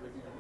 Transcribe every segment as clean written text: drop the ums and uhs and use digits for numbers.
Don't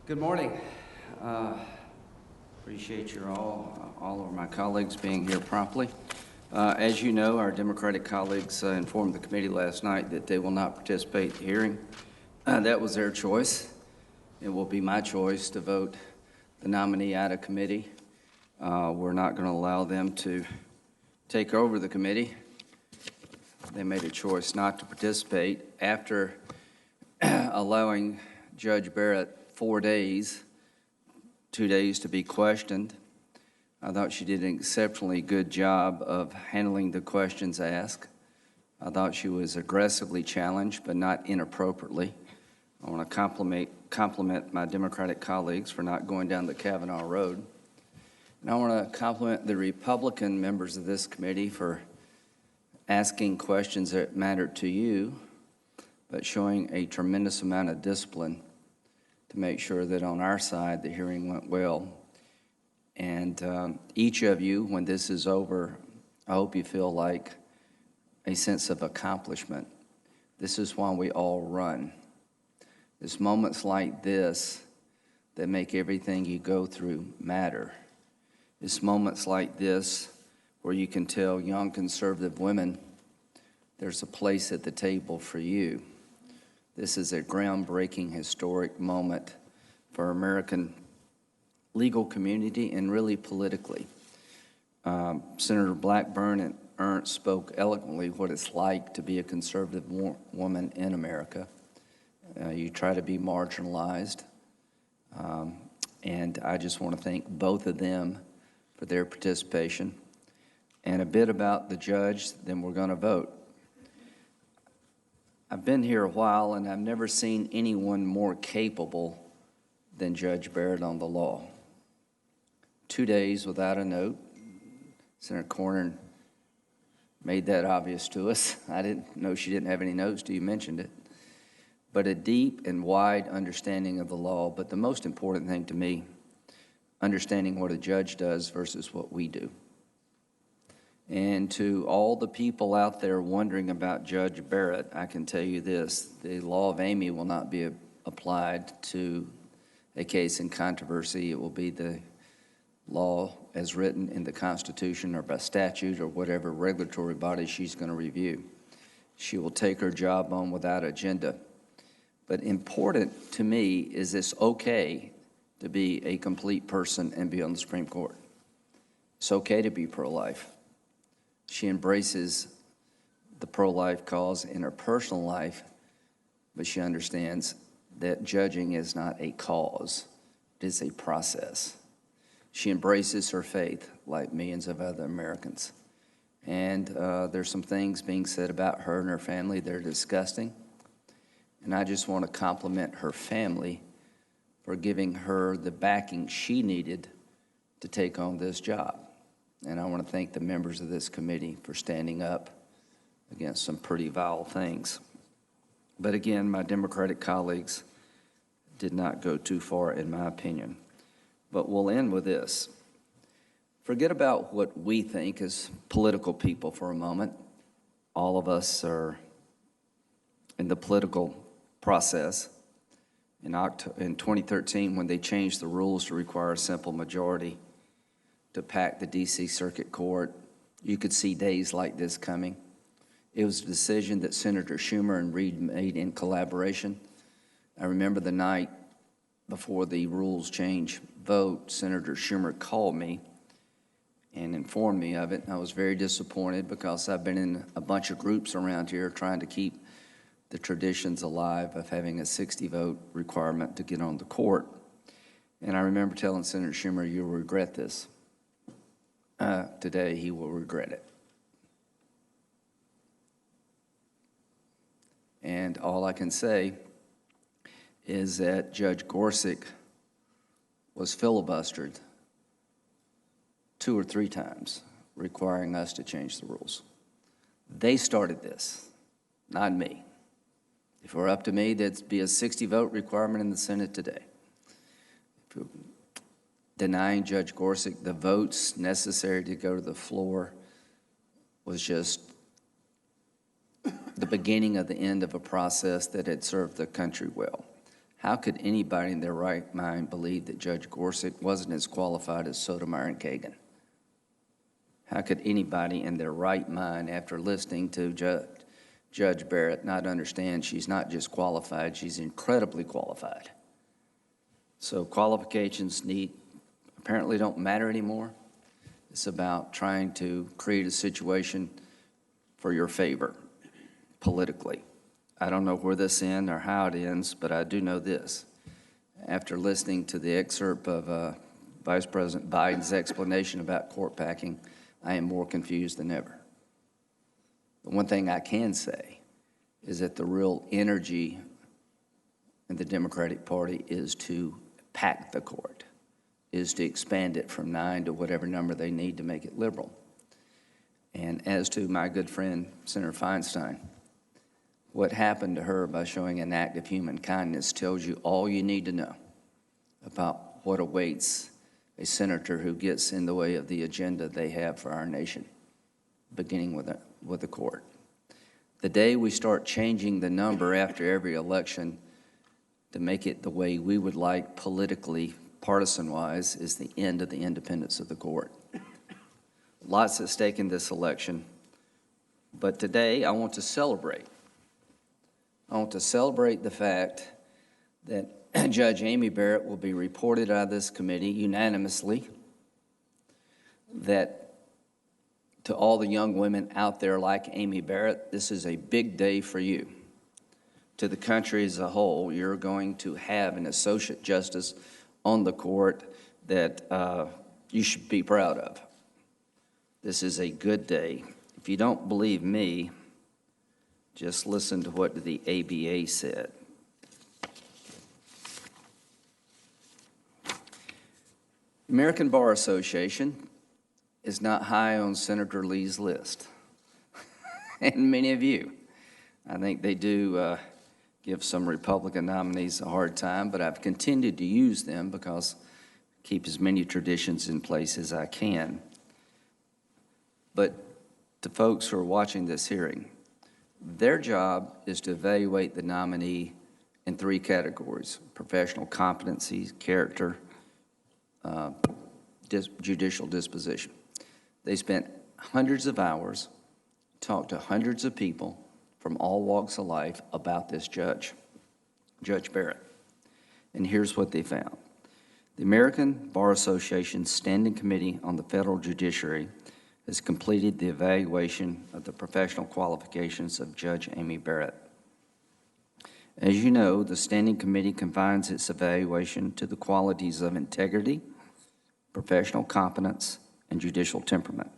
Good morning. Appreciate you all of my colleagues being here promptly. As you know, our Democratic colleagues informed the committee last night that they will not participate in the hearing. That was their choice. It will be my choice to vote the nominee out of committee. We're not going to allow them to take over the committee. They made a choice not to participate after allowing Judge Barrett 4 days, 2 days to be questioned. I thought she did an exceptionally good job of handling the questions asked. I thought she was aggressively challenged, but not inappropriately. I want to compliment my Democratic colleagues for not going down the Kavanaugh road. And I want to compliment the Republican members of this committee for asking questions that matter to you, but showing a tremendous amount of discipline to make sure that on our side the hearing went well. And each of you, when this is over, I hope you feel like a sense of accomplishment. This is why we all run. It's moments like this that make everything you go through matter. It's moments like this where you can tell young conservative women there's a place at the table for you. This is a groundbreaking, historic moment for American legal community and really politically. Senator Blackburn and Ernst spoke eloquently what it's like to be a conservative woman in America. You try to be marginalized. And I just want to thank both of them for their participation. And a bit about the judge, then we're going to vote. I've been here a while, and I've never seen anyone more capable than Judge Barrett on the law. 2 days without a note. Senator Cornyn made that obvious to us. I didn't know she didn't have any notes till you mentioned it. But a deep and wide understanding of the law, but the most important thing to me, understanding what a judge does versus what we do. And to all the people out there wondering about Judge Barrett, I can tell you this: the law of Amy will not be applied to a case in controversy. It will be the law as written in the Constitution or by statute or whatever regulatory body she's going to review. She will take her job on without agenda. But important to me is it's okay to be a complete person and be on the Supreme Court. It's okay to be pro-life. She embraces the pro-life cause in her personal life, but she understands that judging is not a cause, it is a process. She embraces her faith like millions of other Americans. And there's some things being said about her and her family that are disgusting. And I just want to compliment her family for giving her the backing she needed to take on this job. And I want to thank the members of this committee for standing up against some pretty vile things. But again, my Democratic colleagues did not go too far, in my opinion. But we'll end with this. Forget about what we think as political people for a moment. All of us are in the political process. In 2013, when they changed the rules to require a simple majority to pack the D.C. Circuit Court, you could see days like this coming. It was a decision that Senator Schumer and Reid made in collaboration. I remember the night before the rules change vote, Senator Schumer called me and informed me of it. I was very disappointed because I've been in a bunch of groups around here trying to keep the traditions alive of having a 60-vote requirement to get on the court. And I remember telling Senator Schumer, you'll regret this. Today, he will regret it. And all I can say is that Judge Gorsuch was filibustered 2 or 3 times, requiring us to change the rules. They started this, not me. If it were up to me, there'd be a 60-vote requirement in the Senate today. Denying Judge Gorsuch the votes necessary to go to the floor was just the beginning of the end of a process that had served the country well. How could anybody in their right mind believe that Judge Gorsuch wasn't as qualified as Sotomayor and Kagan? How could anybody in their right mind, after listening to Judge Barrett, not understand she's not just qualified, she's incredibly qualified? So qualifications apparently don't matter anymore. It's about trying to create a situation for your favor politically. I don't know where this ends or how it ends, but I do know this. After listening to the excerpt of Vice President Biden's explanation about court packing, I am more confused than ever. The one thing I can say is that the real energy in the Democratic Party is to pack the court, is to expand it from 9 to whatever number they need to make it liberal. And as to my good friend, Senator Feinstein, what happened to her by showing an act of human kindness tells you all you need to know about what awaits a senator who gets in the way of the agenda they have for our nation, beginning with the court. The day we start changing the number after every election to make it the way we would like politically, partisan-wise, is the end of the independence of the court. Lots at stake in this election, but today I want to celebrate. I want to celebrate the fact that Judge Amy Barrett will be reported out of this committee unanimously, that to all the young women out there like Amy Barrett, this is a big day for you. To the country as a whole, you're going to have an associate justice on the court that you should be proud of. This is a good day. If you don't believe me, just listen to what the ABA said. The American Bar Association is not high on Senator Lee's list, and many of you. I think they do give some Republican nominees a hard time, but I've continued to use them because I keep as many traditions in place as I can. But to folks who are watching this hearing, their job is to evaluate the nominee in 3 categories: professional competencies, character, judicial disposition. They spent hundreds of hours, talked to hundreds of people from all walks of life about this Judge Barrett. And here's what they found. The American Bar Association's Standing Committee on the Federal Judiciary has completed the evaluation of the professional qualifications of Judge Amy Barrett. As you know, the Standing Committee confines its evaluation to the qualities of integrity, professional competence, and judicial temperament.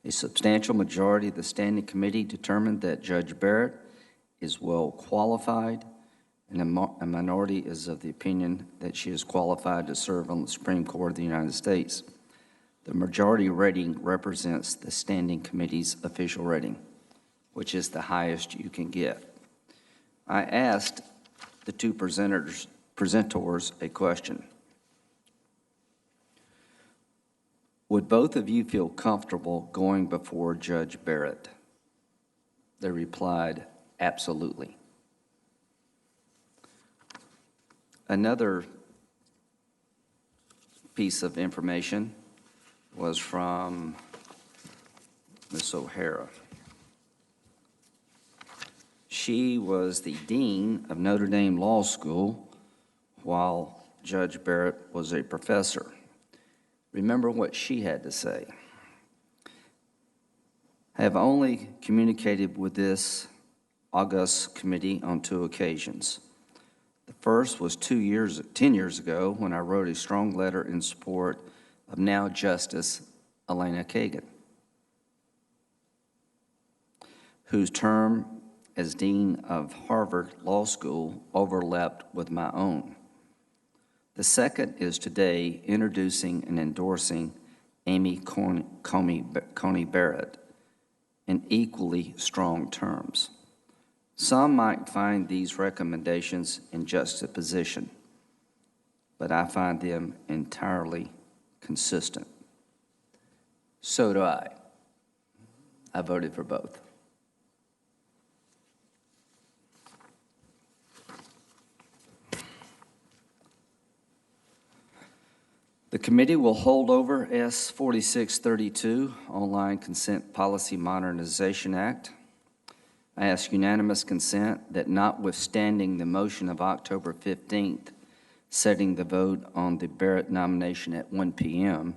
A substantial majority of the Standing Committee determined that Judge Barrett is well qualified, and a minority is of the opinion that she is qualified to serve on the Supreme Court of the United States. The majority rating represents the Standing Committee's official rating, which is the highest you can get. I asked the 2 presenters a question. Would both of you feel comfortable going before Judge Barrett? They replied, absolutely. Another piece of information was from Ms. O'Hara. She was the dean of Notre Dame Law School while Judge Barrett was a professor. Remember what she had to say. I have only communicated with this august committee on 2 occasions. The first was 10 years ago when I wrote a strong letter in support of now Justice Elena Kagan, whose term as dean of Harvard Law School overlapped with my own. The second is today introducing and endorsing Amy Coney Barrett in equally strong terms. Some might find these recommendations in juxtaposition, but I find them entirely consistent. So do I. I voted for both. The committee will hold over S 4632, Online Consent Policy Modernization Act. I ask unanimous consent that notwithstanding the motion of October 15th, setting the vote on the Barrett nomination at 1 p.m.,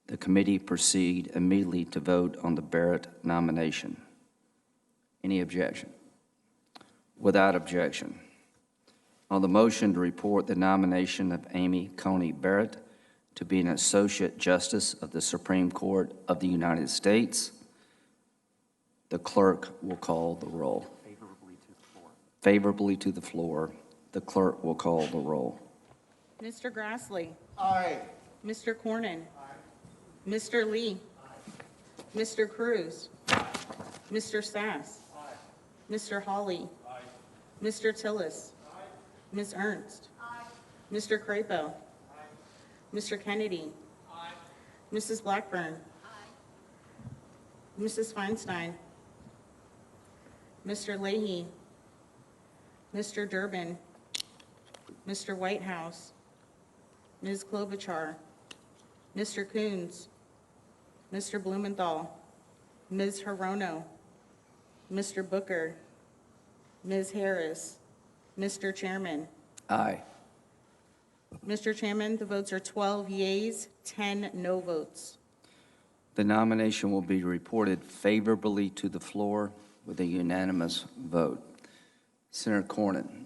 the committee proceed immediately to vote on the Barrett nomination. Any objection? Without objection. On the motion to report the nomination of Amy Coney Barrett to be an Associate Justice of the Supreme Court of the United States, the clerk will call the roll. Favorably to the floor. Favorably to the floor. The clerk will call the roll. Mr. Grassley. Aye. Mr. Cornyn. Aye. Mr. Lee. Aye. Mr. Cruz. Aye. Mr. Sass. Aye. Mr. Hawley. Aye. Mr. Tillis. Aye. Ms. Ernst. Aye. Mr. Crapo. Aye. Mr. Kennedy. Aye. Mrs. Blackburn. Aye. Mrs. Feinstein. Mr. Leahy. Mr. Durbin. Mr. Whitehouse. Ms. Klobuchar. Mr. Coons. Mr. Blumenthal. Ms. Hirono. Mr. Booker. Ms. Harris. Mr. Chairman. Aye. Mr. Chairman, the votes are 12 yeas, 10 no votes. The nomination will be reported favorably to the floor with a unanimous vote. Senator Cornyn.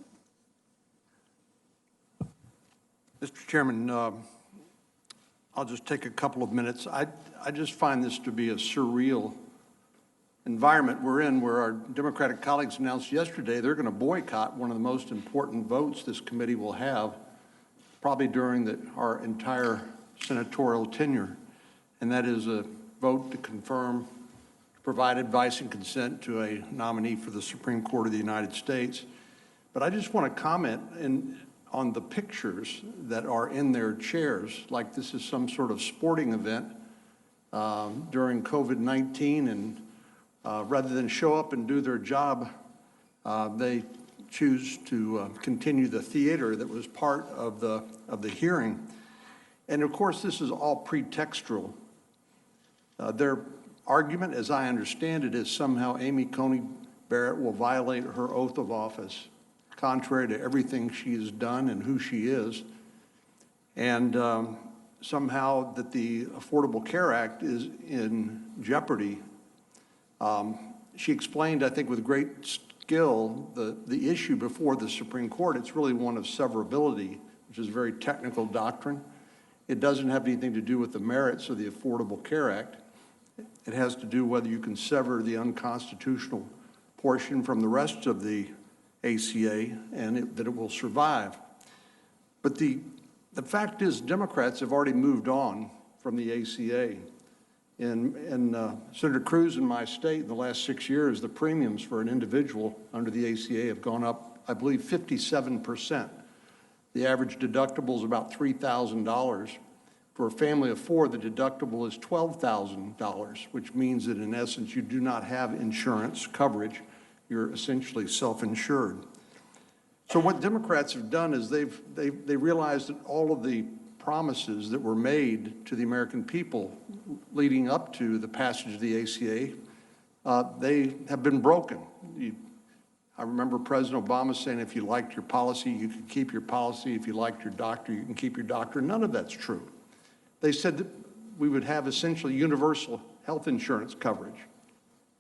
Mr. Chairman, I'll just take a couple of minutes. I just find this to be a surreal environment we're in, where our Democratic colleagues announced yesterday they're going to boycott one of the most important votes this committee will have, probably during our entire senatorial tenure, and that is a vote to confirm, provide advice and consent to a nominee for the Supreme Court of the United States. But I just want to comment on the pictures that are in their chairs, like this is some sort of sporting event during COVID-19, and rather than show up and do their job, they choose to continue the theater that was part of the hearing. And of course, this is all pretextual. Their argument, as I understand it, is somehow Amy Coney Barrett will violate her oath of office, contrary to everything she has done and who she is, and somehow that the Affordable Care Act is in jeopardy. She explained, I think with great skill, the issue before the Supreme Court. It's really one of severability, which is a very technical doctrine. It doesn't have anything to do with the merits of the Affordable Care Act. It has to do whether you can sever the unconstitutional portion from the rest of the ACA and that it will survive. But the fact is, Democrats have already moved on from the ACA. In Senator Cruz in my state, in the last 6 years, the premiums for an individual under the ACA have gone up, I believe, 57%. The average deductible is about $3,000. For a family of four, the deductible is $12,000, which means that in essence, you do not have insurance coverage. You're essentially self-insured. So what Democrats have done is they realized that all of the promises that were made to the American people leading up to the passage of the ACA, they have been broken. I remember President Obama saying, if you liked your policy, you could keep your policy. If you liked your doctor, you can keep your doctor. None of that's true. They said that we would have essentially universal health insurance coverage.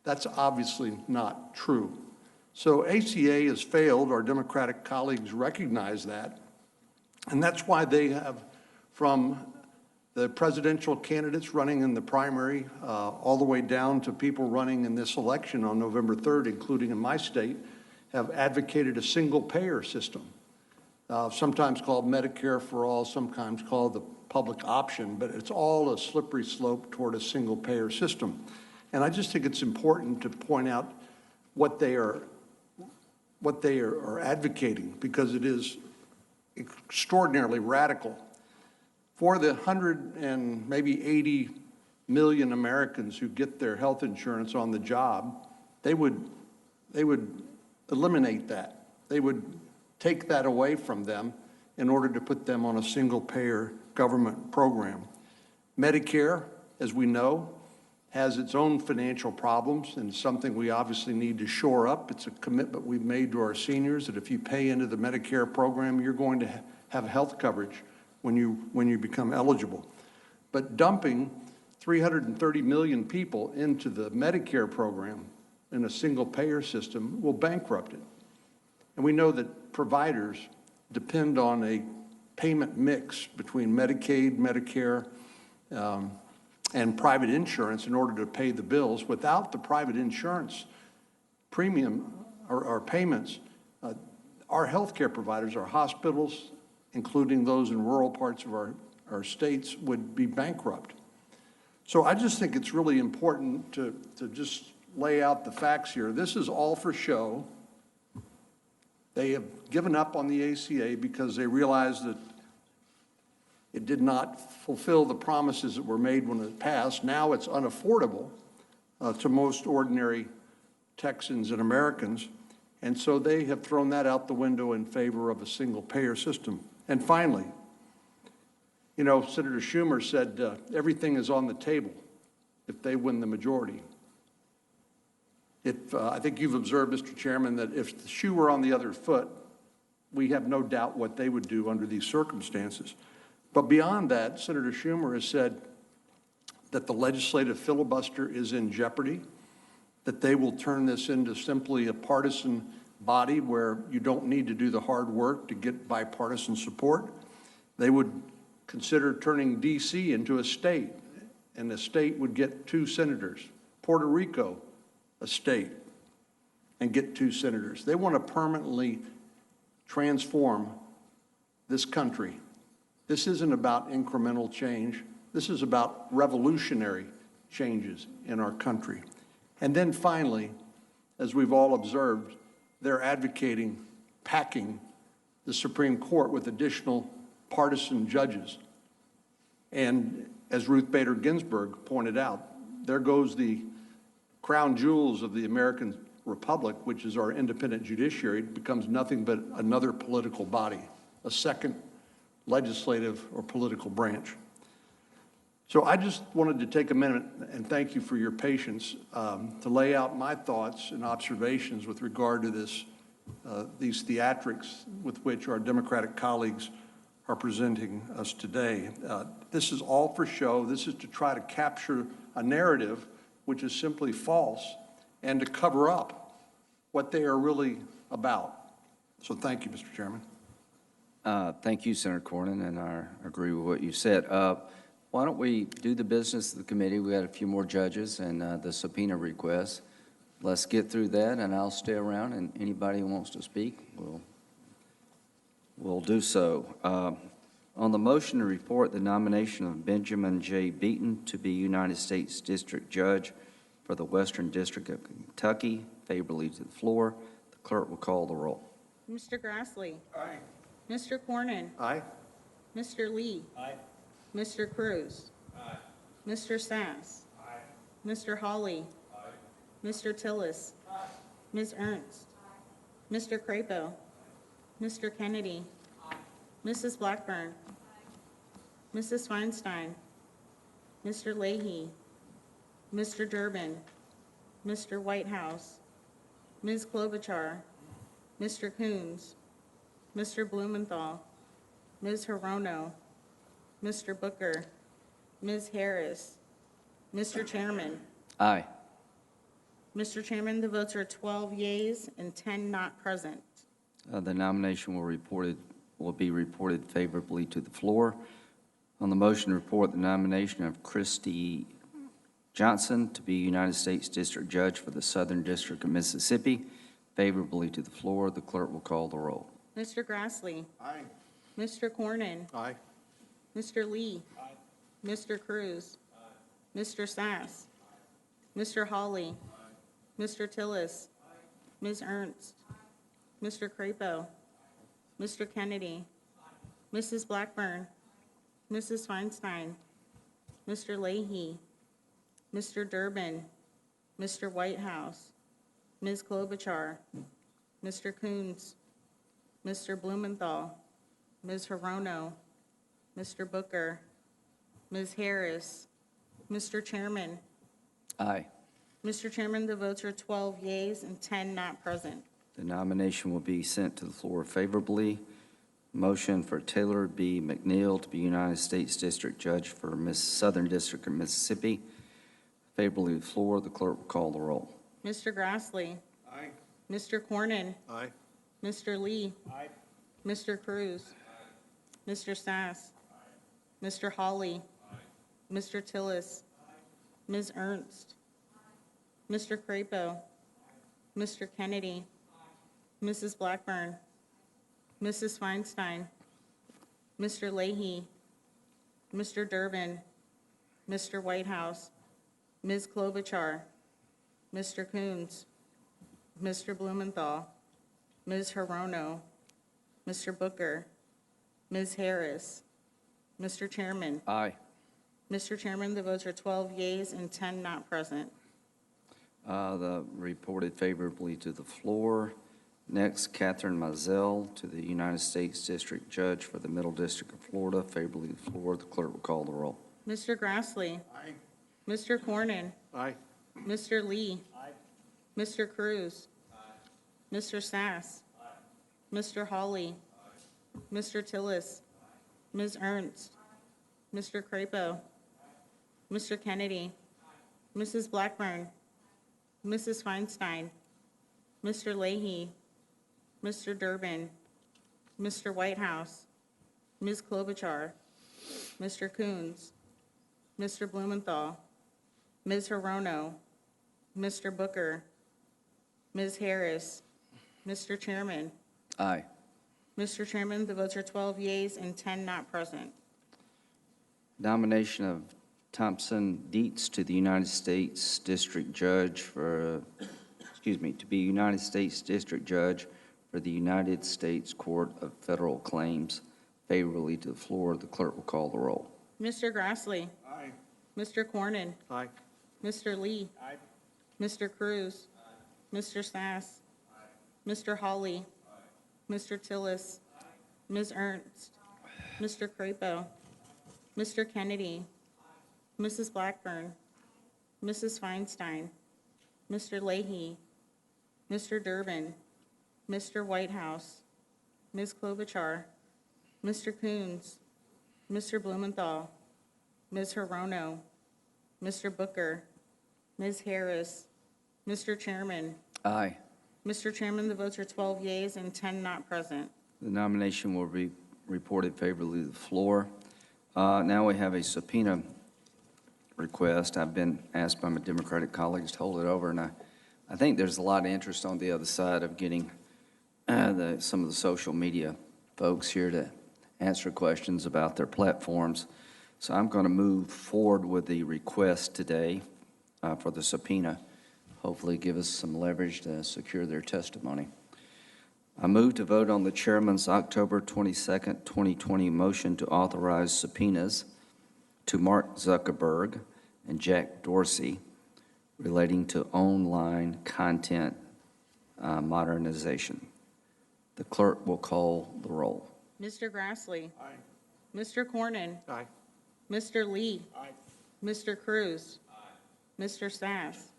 That's obviously not true. So ACA has failed. Our Democratic colleagues recognize that. And that's why they have, from the presidential candidates running in the primary all the way down to people running in this election on November 3rd, including in my state, have advocated a single-payer system, sometimes called Medicare for all, sometimes called the public option, but it's all a slippery slope toward a single-payer system. And I just think it's important to point out what they are advocating, because it is extraordinarily radical. For the 100 and maybe 80 million Americans who get their health insurance on the job, they would eliminate that. They would take that away from them in order to put them on a single-payer government program. Medicare, as we know, has its own financial problems and something we obviously need to shore up. It's a commitment we've made to our seniors that if you pay into the Medicare program, you're going to have health coverage when you become eligible. But dumping 330 million people into the Medicare program in a single payer system will bankrupt it. And we know that providers depend on a payment mix between Medicaid, Medicare, and private insurance in order to pay the bills. Without the private insurance premium or payments, our healthcare providers, our hospitals, including those in rural parts of our states, would be bankrupt. So I just think it's really important to just lay out the facts here. This is all for show. They have given up on the ACA because they realized that it did not fulfill the promises that were made when it passed. Now it's unaffordable to most ordinary Texans and Americans. And so they have thrown that out the window in favor of a single payer system. And finally, you know, Senator Schumer said everything is on the table if they win the majority. I think you've observed, Mr. Chairman, that if the shoe were on the other foot, we have no doubt what they would do under these circumstances. But beyond that, Senator Schumer has said that the legislative filibuster is in jeopardy, that they will turn this into simply a partisan body where you don't need to do the hard work to get bipartisan support. They would consider turning D.C. into a state, and the state would get 2 senators. Puerto Rico, a state, and get 2 senators. They want to permanently transform this country. This isn't about incremental change. This is about revolutionary changes in our country. And then finally, as we've all observed, they're advocating packing the Supreme Court with additional partisan judges. And as Ruth Bader Ginsburg pointed out, there goes the crown jewels of the American Republic, which is our independent judiciary. It becomes nothing but another political body, a second legislative or political branch. So I just wanted to take a minute and thank you for your patience to lay out my thoughts and observations with regard to these theatrics with which our Democratic colleagues are presenting us today. This is all for show. This is to try to capture a narrative which is simply false and to cover up what they are really about. So thank you, Mr. Chairman. Thank you, Senator Cornyn, and I agree with what you said. Why don't we do the business of the committee? We got a few more judges and the subpoena requests. Let's get through that, and I'll stay around, and anybody who wants to speak, we'll do so. On the motion to report the nomination of Benjamin J. Beaton to be United States District Judge for the Western District of Kentucky, favorably to the floor, the clerk will call the roll. Mr. Grassley. Aye. Mr. Cornyn. Aye. Mr. Lee. Aye. Mr. Cruz. Aye. Mr. Sass. Aye. Mr. Hawley. Aye. Mr. Tillis. Aye. Ms. Ernst. Mr. Crapo. Mr. Kennedy. Mrs. Blackburn. Mrs. Feinstein. Mr. Leahy. Mr. Durbin. Mr. Whitehouse. Ms. Klobuchar. Mr. Coons. Mr. Blumenthal. Ms. Hirono. Mr. Booker. Ms. Harris. Mr. Chairman. Aye. Mr. Chairman, the votes are 12 yeas and 10 not present. The nomination will be reported favorably to the floor. On the motion to report the nomination of Christy Johnson to be United States District Judge for the Southern District of Mississippi, favorably to the floor, the clerk will call the roll. Mr. Grassley. Aye. Mr. Cornyn. Aye. Mr. Lee. Aye. Mr. Cruz. Mr. Sass. Mr. Hawley. Mr. Tillis. Ms. Ernst. Mr. Crapo. Mr. Kennedy. Mrs. Blackburn. Mrs. Feinstein. Mr. Leahy. Mr. Durbin. Mr. Whitehouse. Ms. Klobuchar. Mr. Coons. Mr. Blumenthal. Ms. Hirono. Mr. Booker, Ms. Harris, Mr. Chairman. Aye. Mr. Chairman, the votes are 12 yeas and 10 not present. The nomination will be sent to the floor favorably. Motion for Taylor B. McNeil to be United States District Judge for Southern District of Mississippi. Favorably to the floor, the clerk will call the roll. Mr. Grassley. Aye. Mr. Cornyn. Aye. Mr. Lee. Aye. Mr. Cruz. Mr. Sass. Mr. Hawley. Mr. Tillis. Ms. Ernst. Mr. Crapo. Mr. Kennedy. Mrs. Blackburn. Mrs. Feinstein. Mr. Leahy. Mr. Durbin. Mr. Whitehouse. Ms. Klobuchar. Mr. Coons. Mr. Blumenthal. Ms. Hirono. Mr. Booker. Ms. Harris. Mr. Chairman. Aye. Mr. Chairman, the votes are 12 yeas and 10 not present. The reported favorably to the floor. Next, Catherine Mizell to the United States District Judge for the Middle District of Florida. Favorably to the floor, the clerk will call the roll. Mr. Grassley. Aye. Mr. Cornyn. Aye. Mr. Lee. Mr. Cruz. Mr. Sass. Mr. Hawley. Mr. Tillis. Ms. Ernst. Mr. Crapo. Mr. Kennedy. Mrs. Blackburn. Mrs. Feinstein. Mr. Leahy. Mr. Durbin. Mr. Whitehouse. Ms. Klobuchar. Mr. Coons. Mr. Blumenthal. Ms. Hirono. Mr. Booker. Ms. Harris. Mr. Chairman. Aye. Mr. Chairman, the votes are 12 yeas and 10 not present. Nomination of Thompson Dietz to the United States District Judge for, to be United States District Judge for the United States Court of Federal Claims. Favorably to the floor, the clerk will call the roll. Mr. Grassley. Aye. Mr. Cornyn. Aye. Mr. Lee. Aye. Mr. Cruz. Mr. Sass. Mr. Hawley. Mr. Tillis. Ms. Ernst. Mr. Crapo. Mr. Kennedy. Mrs. Blackburn. Mrs. Feinstein. Mr. Leahy. Mr. Durbin. Mr. Whitehouse. Ms. Klobuchar. Mr. Coons. Mr. Blumenthal. Ms. Hirono. Mr. Booker. Ms. Harris. Mr. Chairman. Aye. Mr. Chairman, the votes are 12 yeas and 10 not present. The nomination will be reported favorably to the floor. Now we have a subpoena request. I've been asked by my Democratic colleagues to hold it over, and I think there's a lot of interest on the other side of getting some of the social media folks here to answer questions about their platforms. So I'm going to move forward with the request today for the subpoena, hopefully give us some leverage to secure their testimony. I move to vote on the chairman's October 22nd, 2020 motion to authorize subpoenas to Mark Zuckerberg and Jack Dorsey relating to online content modernization. The clerk will call the roll. Mr. Grassley. Aye. Mr. Cornyn. Aye. Mr. Lee. Aye. Mr. Cruz. Mr. Sass.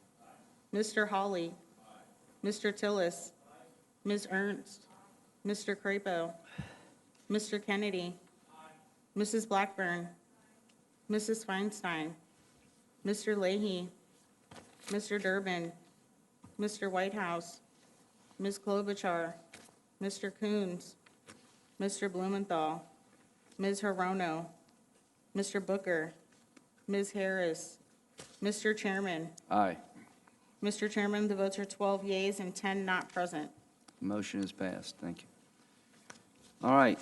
Mr. Hawley. Mr. Tillis. Ms. Ernst. Mr. Crapo. Mr. Kennedy. Mrs. Blackburn. Mrs. Feinstein. Mr. Leahy. Mr. Durbin. Mr. Whitehouse. Ms. Klobuchar. Mr. Coons. Mr. Blumenthal. Ms. Hirono. Mr. Booker. Ms. Harris. Mr. Chairman. Aye. Mr. Chairman, the votes are 12 yeas and 10 not present. Motion is passed. Thank you. All right.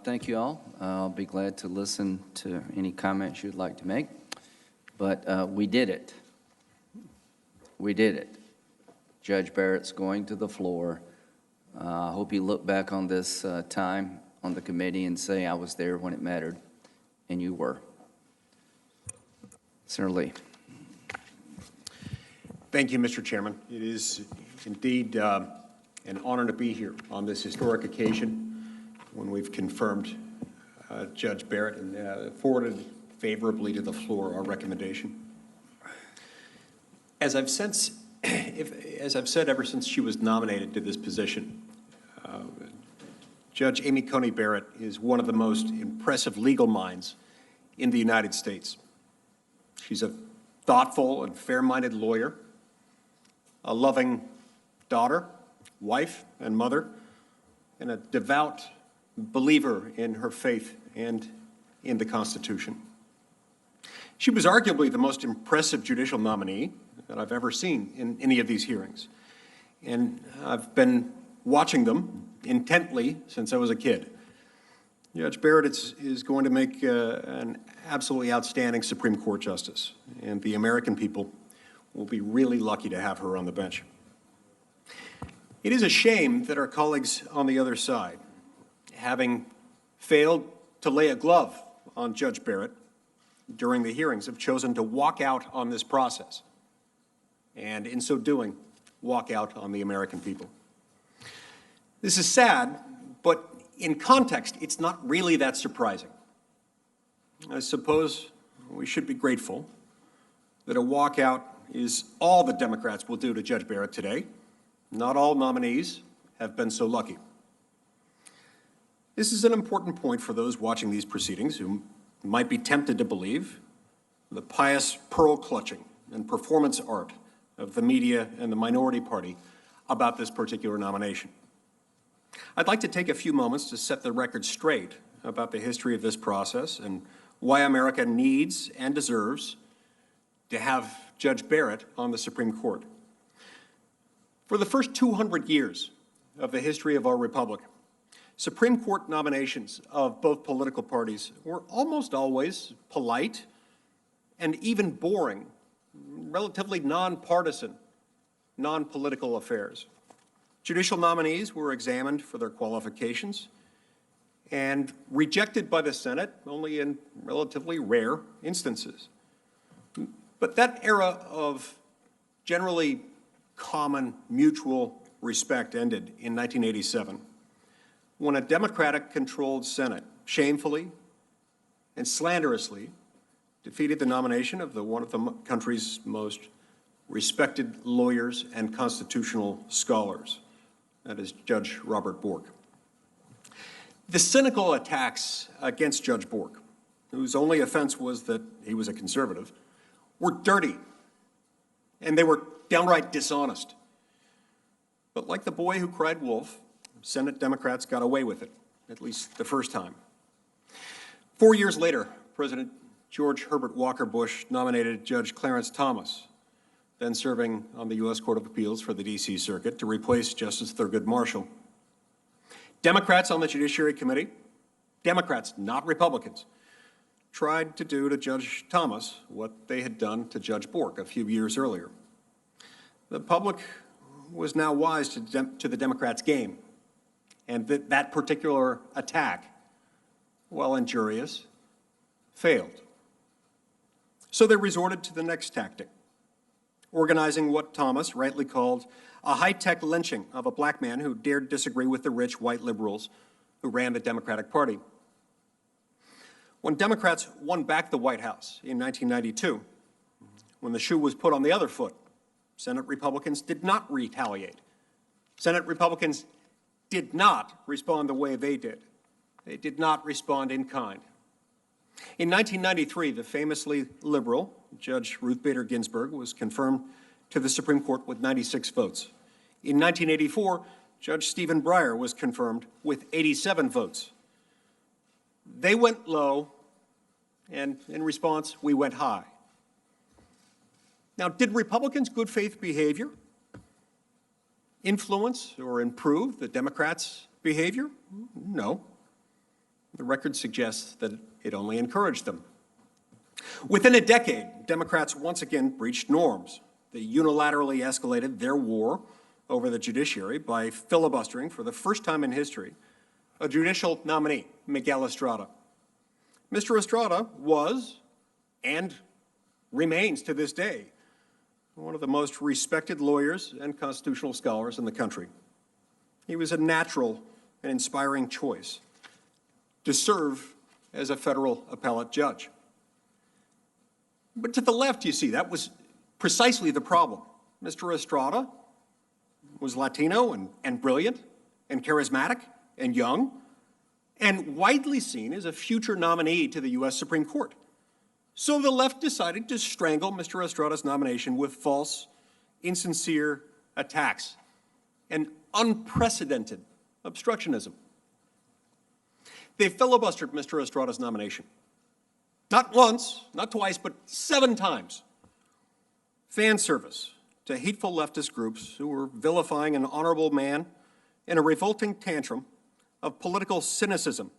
Thank you all. I'll be glad to listen to any comments you'd like to make. But we did it. We did it. Judge Barrett's going to the floor. I hope you look back on this time on the committee and say, I was there when it mattered, and you were. Senator Lee. Thank you, Mr. Chairman. It is indeed an honor to be here on this historic occasion when we've confirmed Judge Barrett, and forwarded favorably to the floor our recommendation. As I've said ever since she was nominated to this position, Judge Amy Coney Barrett is one of the most impressive legal minds in the United States. She's a thoughtful and fair-minded lawyer, a loving daughter, wife, and mother, and a devout believer in her faith and in the Constitution. She was arguably the most impressive judicial nominee that I've ever seen in any of these hearings. And I've been watching them intently since I was a kid. Judge Barrett is going to make an absolutely outstanding Supreme Court justice, and the American people will be really lucky to have her on the bench. It is a shame that our colleagues on the other side, having failed to lay a glove on Judge Barrett during the hearings, have chosen to walk out on this process, and in so doing, walk out on the American people. This is sad, but in context, it's not really that surprising. I suppose we should be grateful that a walkout is all the Democrats will do to Judge Barrett today. Not all nominees have been so lucky. This is an important point for those watching these proceedings who might be tempted to believe the pious pearl-clutching and performance art of the media and the minority party about this particular nomination. I'd like to take a few moments to set the record straight about the history of this process and why America needs and deserves to have Judge Barrett on the Supreme Court. For the first 200 years of the history of our republic, Supreme Court nominations of both political parties were almost always polite and even boring, relatively nonpartisan, non-political affairs. Judicial nominees were examined for their qualifications and rejected by the Senate only in relatively rare instances. But that era of generally common mutual respect ended in 1987 when a Democratic-controlled Senate shamefully and slanderously defeated the nomination of one of the country's most respected lawyers and constitutional scholars. That is Judge Robert Bork. The cynical attacks against Judge Bork, whose only offense was that he was a conservative, were dirty, and they were downright dishonest. But like the boy who cried wolf, Senate Democrats got away with it, at least the first time. 4 years later, President George Herbert Walker Bush nominated Judge Clarence Thomas, then serving on the U.S. Court of Appeals for the D.C. Circuit, to replace Justice Thurgood Marshall. Democrats on the Judiciary Committee, Democrats, not Republicans, tried to do to Judge Thomas what they had done to Judge Bork a few years earlier. The public was now wise to the Democrats' game, and that particular attack, while injurious, failed. So they resorted to the next tactic, organizing what Thomas rightly called a high-tech lynching of a black man who dared disagree with the rich white liberals who ran the Democratic Party. When Democrats won back the White House in 1992, when the shoe was put on the other foot, Senate Republicans did not retaliate. Senate Republicans did not respond the way they did. They did not respond in kind. In 1993, the famously liberal Judge Ruth Bader Ginsburg was confirmed to the Supreme Court with 96 votes. In 1984, Judge Stephen Breyer was confirmed with 87 votes. They went low, and in response, we went high. Now, did Republicans' good faith behavior influence or improve the Democrats' behavior? No. The record suggests that it only encouraged them. Within a decade, Democrats once again breached norms. They unilaterally escalated their war over the judiciary by filibustering, for the first time in history, a judicial nominee, Miguel Estrada. Mr. Estrada was, and remains to this day, one of the most respected lawyers and constitutional scholars in the country. He was a natural and inspiring choice to serve as a federal appellate judge. But to the left, you see, that was precisely the problem. Mr. Estrada was Latino and brilliant and charismatic and young and widely seen as a future nominee to the U.S. Supreme Court. So the left decided to strangle Mr. Estrada's nomination with false, insincere attacks and unprecedented obstructionism. They filibustered Mr. Estrada's nomination. Not once, not twice, but 7 times. Fan service to hateful leftist groups who were vilifying an honorable man in a revolting tantrum of political cynicism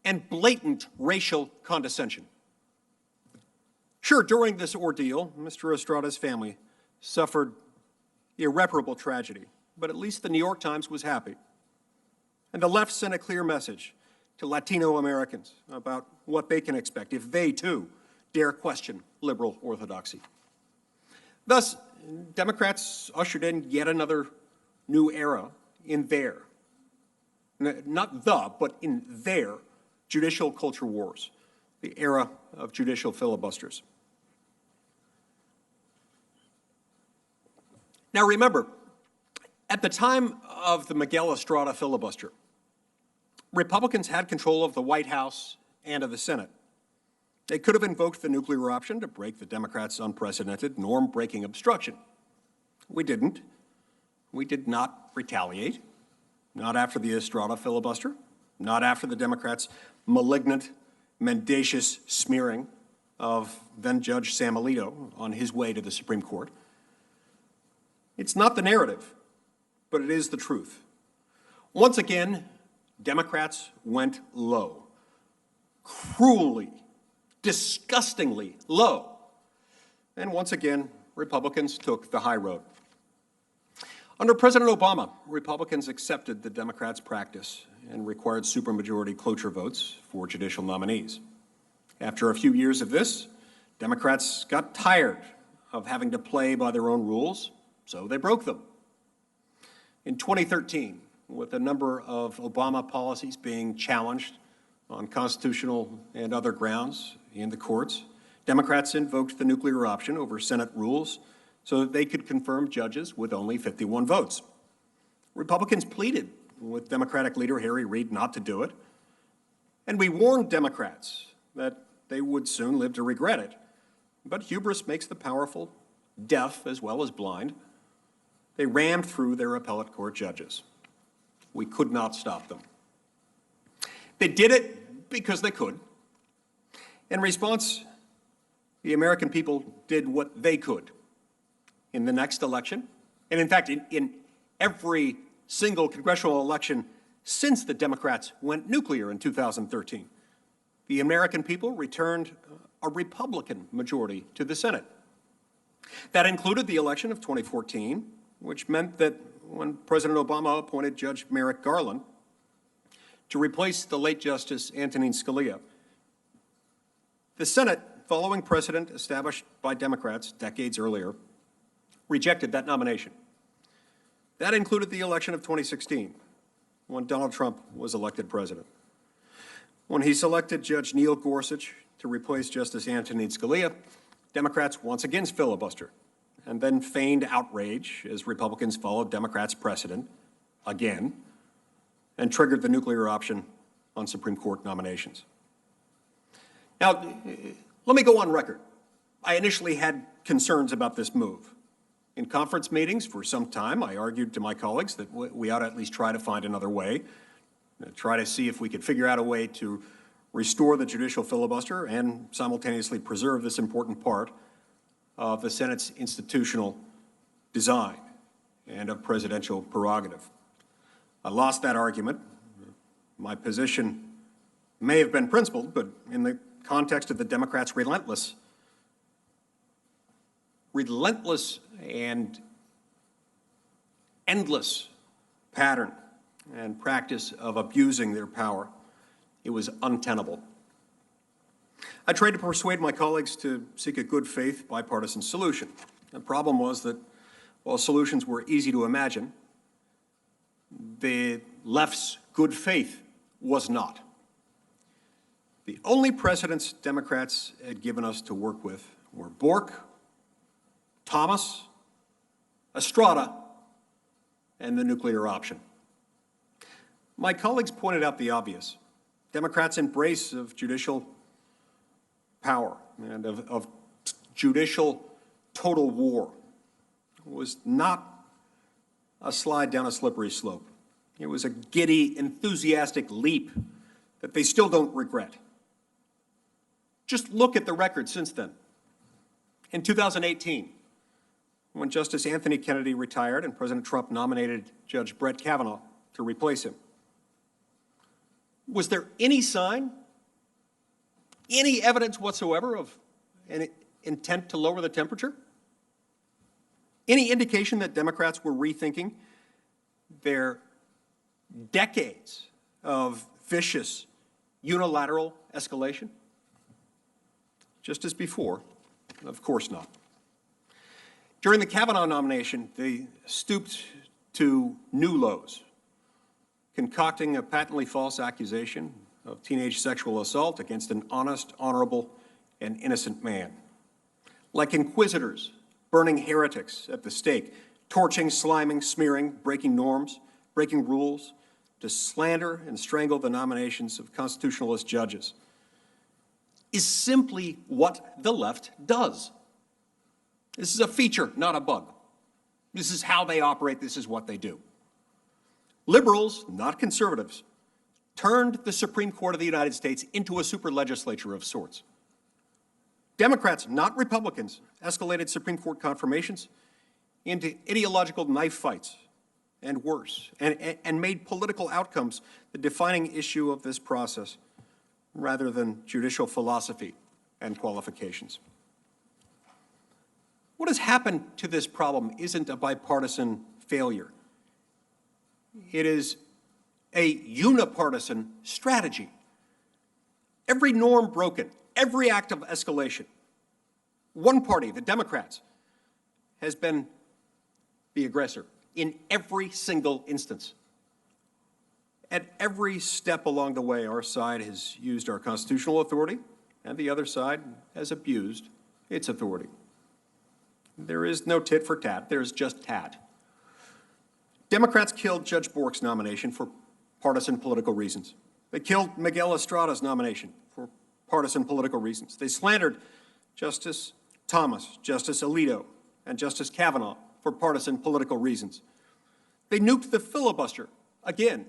and blatant racial condescension. Sure, during this ordeal, Mr. Estrada's family suffered irreparable tragedy, but at least the New York Times was happy. And the left sent a clear message to Latino Americans about what they can expect if they, too, dare question liberal orthodoxy. Thus, Democrats ushered in yet another new era in their, not the, but in their judicial culture wars, the era of judicial filibusters. Now remember, at the time of the Miguel Estrada filibuster, Republicans had control of the White House and of the Senate. They could have invoked the nuclear option to break the Democrats' unprecedented norm-breaking obstruction. We didn't. We did not retaliate, not after the Estrada filibuster, not after the Democrats' malignant, mendacious smearing of then-Judge Sam Alito on his way to the Supreme Court. It's not the narrative, but it is the truth. Once again, Democrats went low, cruelly, disgustingly low. And once again, Republicans took the high road. Under President Obama, Republicans accepted the Democrats' practice and required supermajority cloture votes for judicial nominees. After a few years of this, Democrats got tired of having to play by their own rules, so they broke them. In 2013, with a number of Obama policies being challenged on constitutional and other grounds in the courts, Democrats invoked the nuclear option over Senate rules so that they could confirm judges with only 51 votes. Republicans pleaded with Democratic leader Harry Reid not to do it, and we warned Democrats that they would soon live to regret it. But hubris makes the powerful deaf as well as blind. They rammed through their appellate court judges. We could not stop them. They did it because they could. In response, the American people did what they could. In the next election, and in fact, in every single congressional election since the Democrats went nuclear in 2013, the American people returned a Republican majority to the Senate. That included the election of 2014, which meant that when President Obama appointed Judge Merrick Garland to replace the late Justice Antonin Scalia, the Senate, following precedent established by Democrats decades earlier, rejected that nomination. That included the election of 2016, when Donald Trump was elected president. When he selected Judge Neil Gorsuch to replace Justice Antonin Scalia, Democrats once again filibustered and then feigned outrage as Republicans followed Democrats' precedent again and triggered the nuclear option on Supreme Court nominations. Now, let me go on record. I initially had concerns about this move. In conference meetings for some time, I argued to my colleagues that we ought to at least try to find another way, try to see if we could figure out a way to restore the judicial filibuster and simultaneously preserve this important part of the Senate's institutional design and of presidential prerogative. I lost that argument. My position may have been principled, but in the context of the Democrats' relentless and endless pattern and practice of abusing their power, it was untenable. I tried to persuade my colleagues to seek a good faith bipartisan solution. The problem was that while solutions were easy to imagine, the left's good faith was not. The only precedents Democrats had given us to work with were Bork, Thomas, Estrada, and the nuclear option. My colleagues pointed out the obvious. Democrats' embrace of judicial power and of judicial total war was not a slide down a slippery slope. It was a giddy, enthusiastic leap that they still don't regret. Just look at the record since then. In 2018, when Justice Anthony Kennedy retired and President Trump nominated Judge Brett Kavanaugh to replace him, was there any sign, any evidence whatsoever of an intent to lower the temperature? Any indication that Democrats were rethinking their decades of vicious, unilateral escalation? Just as before, of course not. During the Kavanaugh nomination, they stooped to new lows, concocting a patently false accusation of teenage sexual assault against an honest, honorable, and innocent man. Like inquisitors, burning heretics at the stake, torching, sliming, smearing, breaking norms, breaking rules, to slander and strangle the nominations of constitutionalist judges, is simply what the left does. This is a feature, not a bug. This is how they operate. This is what they do. Liberals, not conservatives, turned the Supreme Court of the United States into a super legislature of sorts. Democrats, not Republicans, escalated Supreme Court confirmations into ideological knife fights and worse, and made political outcomes the defining issue of this process rather than judicial philosophy and qualifications. What has happened to this problem isn't a bipartisan failure. It is a unipartisan strategy. Every norm broken, every act of escalation, one party, the Democrats, has been the aggressor in every single instance. At every step along the way, our side has used our constitutional authority, and the other side has abused its authority. There is no tit for tat, there is just tat. Democrats killed Judge Bork's nomination for partisan political reasons. They killed Miguel Estrada's nomination for partisan political reasons. They slandered Justice Thomas, Justice Alito, and Justice Kavanaugh for partisan political reasons. They nuked the filibuster, again,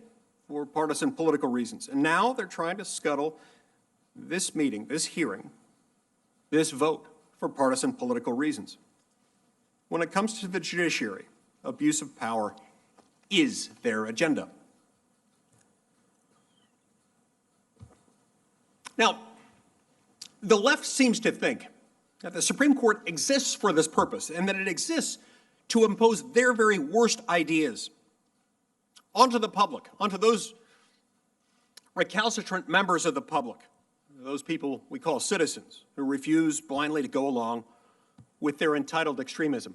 for partisan political reasons. And now they're trying to scuttle this meeting, this hearing, this vote for partisan political reasons. When it comes to the judiciary, abuse of power is their agenda. Now, the left seems to think that the Supreme Court exists for this purpose and that it exists to impose their very worst ideas onto the public, onto those recalcitrant members of the public, those people we call citizens who refuse blindly to go along with their entitled extremism.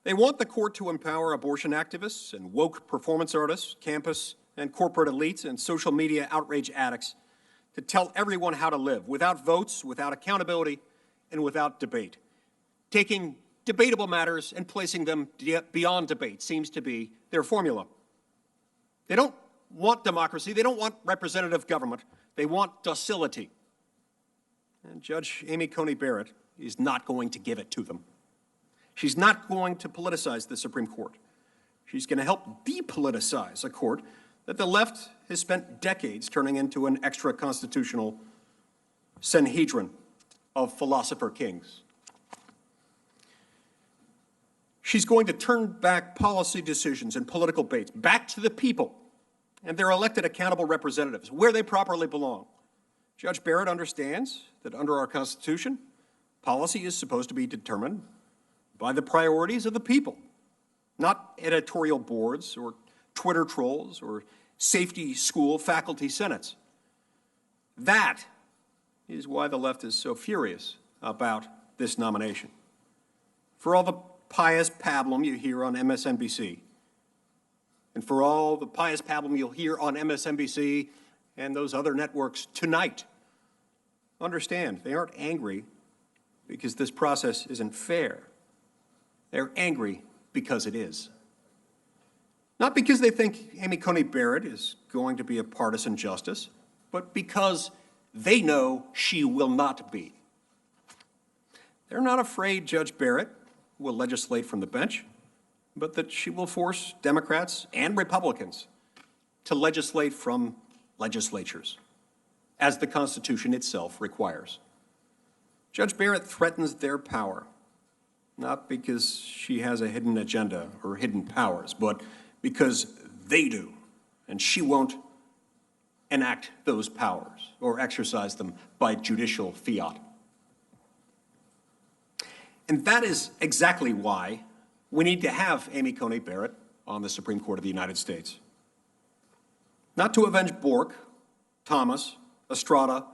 They want the court to empower abortion activists and woke performance artists, campus and corporate elites, and social media outrage addicts to tell everyone how to live without votes, without accountability, and without debate. Taking debatable matters and placing them beyond debate seems to be their formula. They don't want democracy. They don't want representative government. They want docility. And Judge Amy Coney Barrett is not going to give it to them. She's not going to politicize the Supreme Court. She's going to help depoliticize a court that the left has spent decades turning into an extra-constitutional Sanhedrin of philosopher kings. She's going to turn back policy decisions and political debates back to the people and their elected accountable representatives, where they properly belong. Judge Barrett understands that under our Constitution, policy is supposed to be determined by the priorities of the people, not editorial boards or Twitter trolls or safety school faculty senates. That is why the left is so furious about this nomination. For all the pious pablum you hear on MSNBC, and for all the pious pablum you'll hear on MSNBC and those other networks tonight. Understand, they aren't angry because this process isn't fair. They're angry because it is. Not because they think Amy Coney Barrett is going to be a partisan justice, but because they know she will not be. They're not afraid Judge Barrett will legislate from the bench, but that she will force Democrats and Republicans to legislate from legislatures, as the Constitution itself requires. Judge Barrett threatens their power, not because she has a hidden agenda or hidden powers, but because they do, and she won't enact those powers or exercise them by judicial fiat. And that is exactly why we need to have Amy Coney Barrett on the Supreme Court of the United States. Not to avenge Bork, Thomas, Estrada,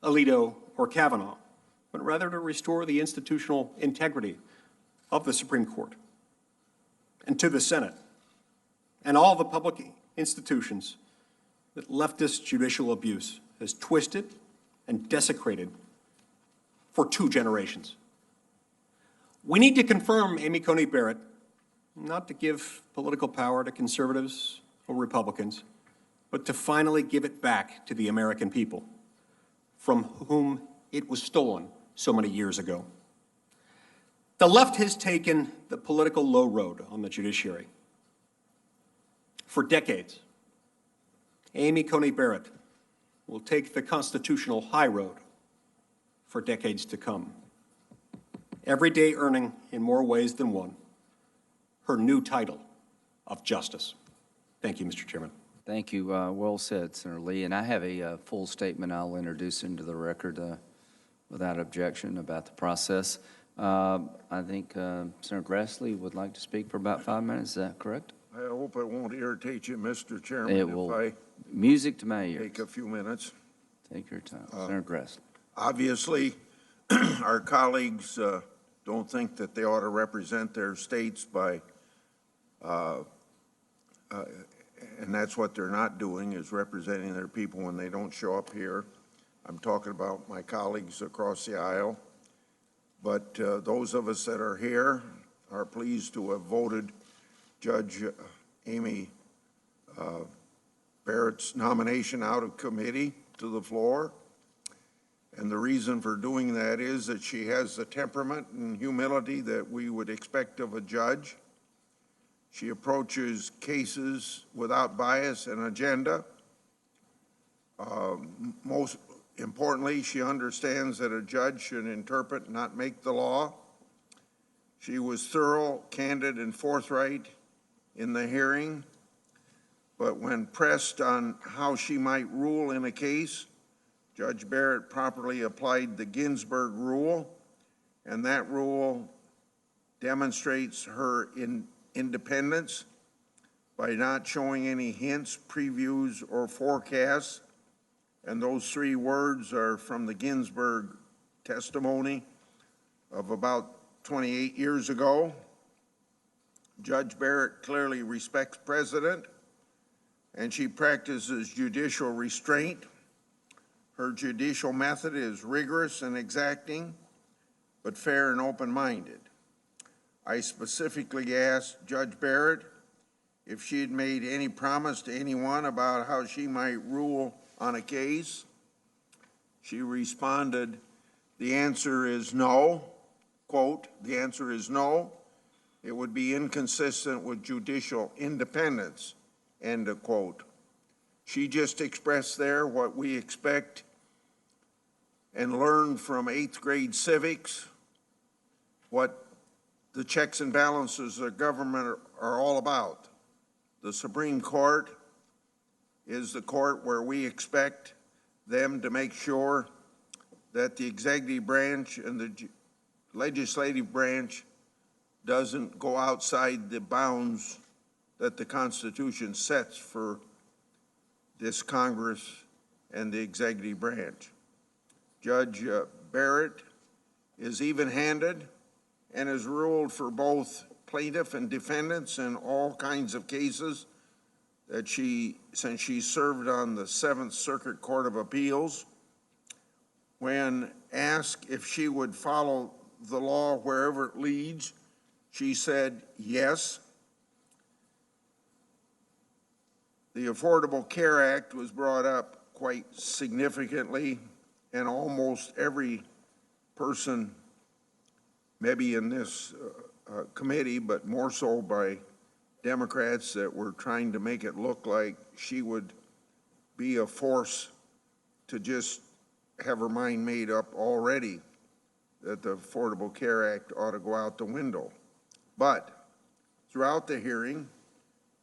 Alito, or Kavanaugh, but rather to restore the institutional integrity of the Supreme Court and to the Senate and all the public institutions that leftist judicial abuse has twisted and desecrated for 2 generations. We need to confirm Amy Coney Barrett, not to give political power to conservatives or Republicans, but to finally give it back to the American people, from whom it was stolen so many years ago. The left has taken the political low road on the judiciary. For decades, Amy Coney Barrett will take the constitutional high road for decades to come, every day earning, in more ways than one, her new title of justice. Thank you, Mr. Chairman. Thank you. Well said, Senator Lee. And I have a full statement I'll introduce into the record without objection about the process. I think Senator Grassley would like to speak for about 5 minutes. Is that correct? I hope it won't irritate you, Mr. Chairman, It will. if Music to my I ears. take a few minutes. Take your time. Senator Grassley. Obviously, our colleagues don't think that they ought to represent their states by, and that's what they're not doing, is representing their people when they don't show up here. I'm talking about my colleagues across the aisle. But those of us that are here are pleased to have voted Judge Amy Barrett's nomination out of committee to the floor. And the reason for doing that is that she has the temperament and humility that we would expect of a judge. She approaches cases without bias and agenda. Most importantly, she understands that a judge should interpret, not make the law. She was thorough, candid, and forthright in the hearing, but when pressed on how she might rule in a case, Judge Barrett properly applied the Ginsburg rule, and that rule demonstrates her independence by not showing any hints, previews, or forecasts. And those 3 words are from the Ginsburg testimony of about 28 years ago. Judge Barrett clearly respects precedent, and she practices judicial restraint. Her judicial method is rigorous and exacting, but fair and open-minded. I specifically asked Judge Barrett if she had made any promise to anyone about how she might rule on a case. She responded, "The answer is no." Quote, "The answer is no. It would be inconsistent with judicial independence." End of quote. She just expressed there what we expect and learned from 8th grade civics, what the checks and balances of government are all about. The Supreme Court is the court where we expect them to make sure that the executive branch and the legislative branch doesn't go outside the bounds that the Constitution sets for this Congress and the executive branch. Judge Barrett is even-handed and has ruled for both plaintiff and defendants in all kinds of cases, that since she served on the Seventh Circuit Court of Appeals, when asked if she would follow the law wherever it leads, she said yes. The Affordable Care Act was brought up quite significantly, and almost every person, maybe in this committee, but more so by Democrats that were trying to make it look like she would be a force to just have her mind made up already that the Affordable Care Act ought to go out the window. But throughout the hearing,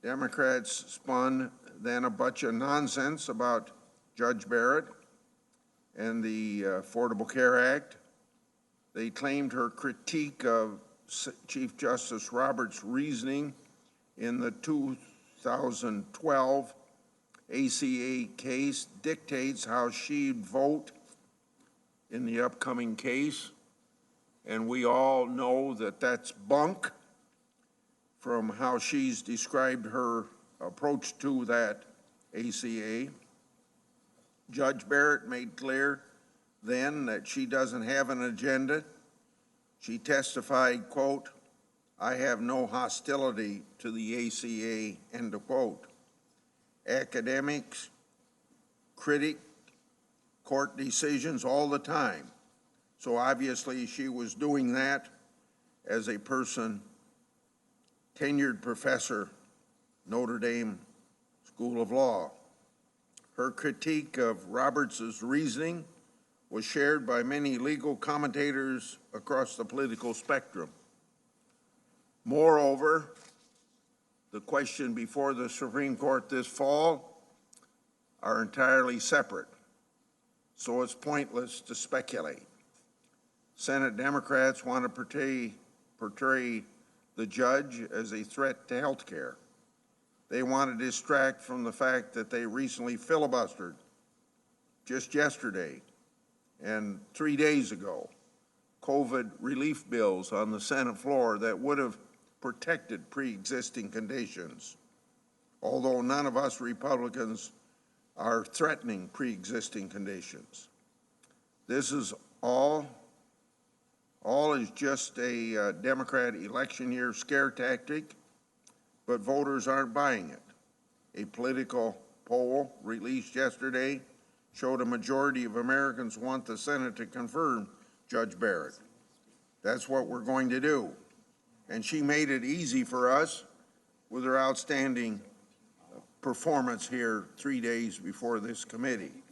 Democrats spun then a bunch of nonsense about Judge Barrett and the Affordable Care Act. They claimed her critique of Chief Justice Roberts' reasoning in the 2012 ACA case dictates how she'd vote in the upcoming case. And we all know that that's bunk from how she's described her approach to that ACA. Judge Barrett made clear then that she doesn't have an agenda. She testified, quote, "I have no hostility to the ACA," end of quote. Academics critic court decisions all the time. So obviously she was doing that as a person, tenured professor, Notre Dame School of Law. Her critique of Roberts' reasoning was shared by many legal commentators across the political spectrum. Moreover, the question before the Supreme Court this fall are entirely separate, so it's pointless to speculate. Senate Democrats want to portray the judge as a threat to health care. They want to distract from the fact that they recently filibustered just yesterday and 3 days ago COVID relief bills on the Senate floor that would have protected pre-existing conditions, although none of us Republicans are threatening pre-existing conditions. This is all is just a Democrat election year scare tactic, but voters aren't buying it. A political poll released yesterday showed a majority of Americans want the Senate to confirm Judge Barrett. That's what we're going to do. And she made it easy for us with her outstanding performance here 3 days before this committee.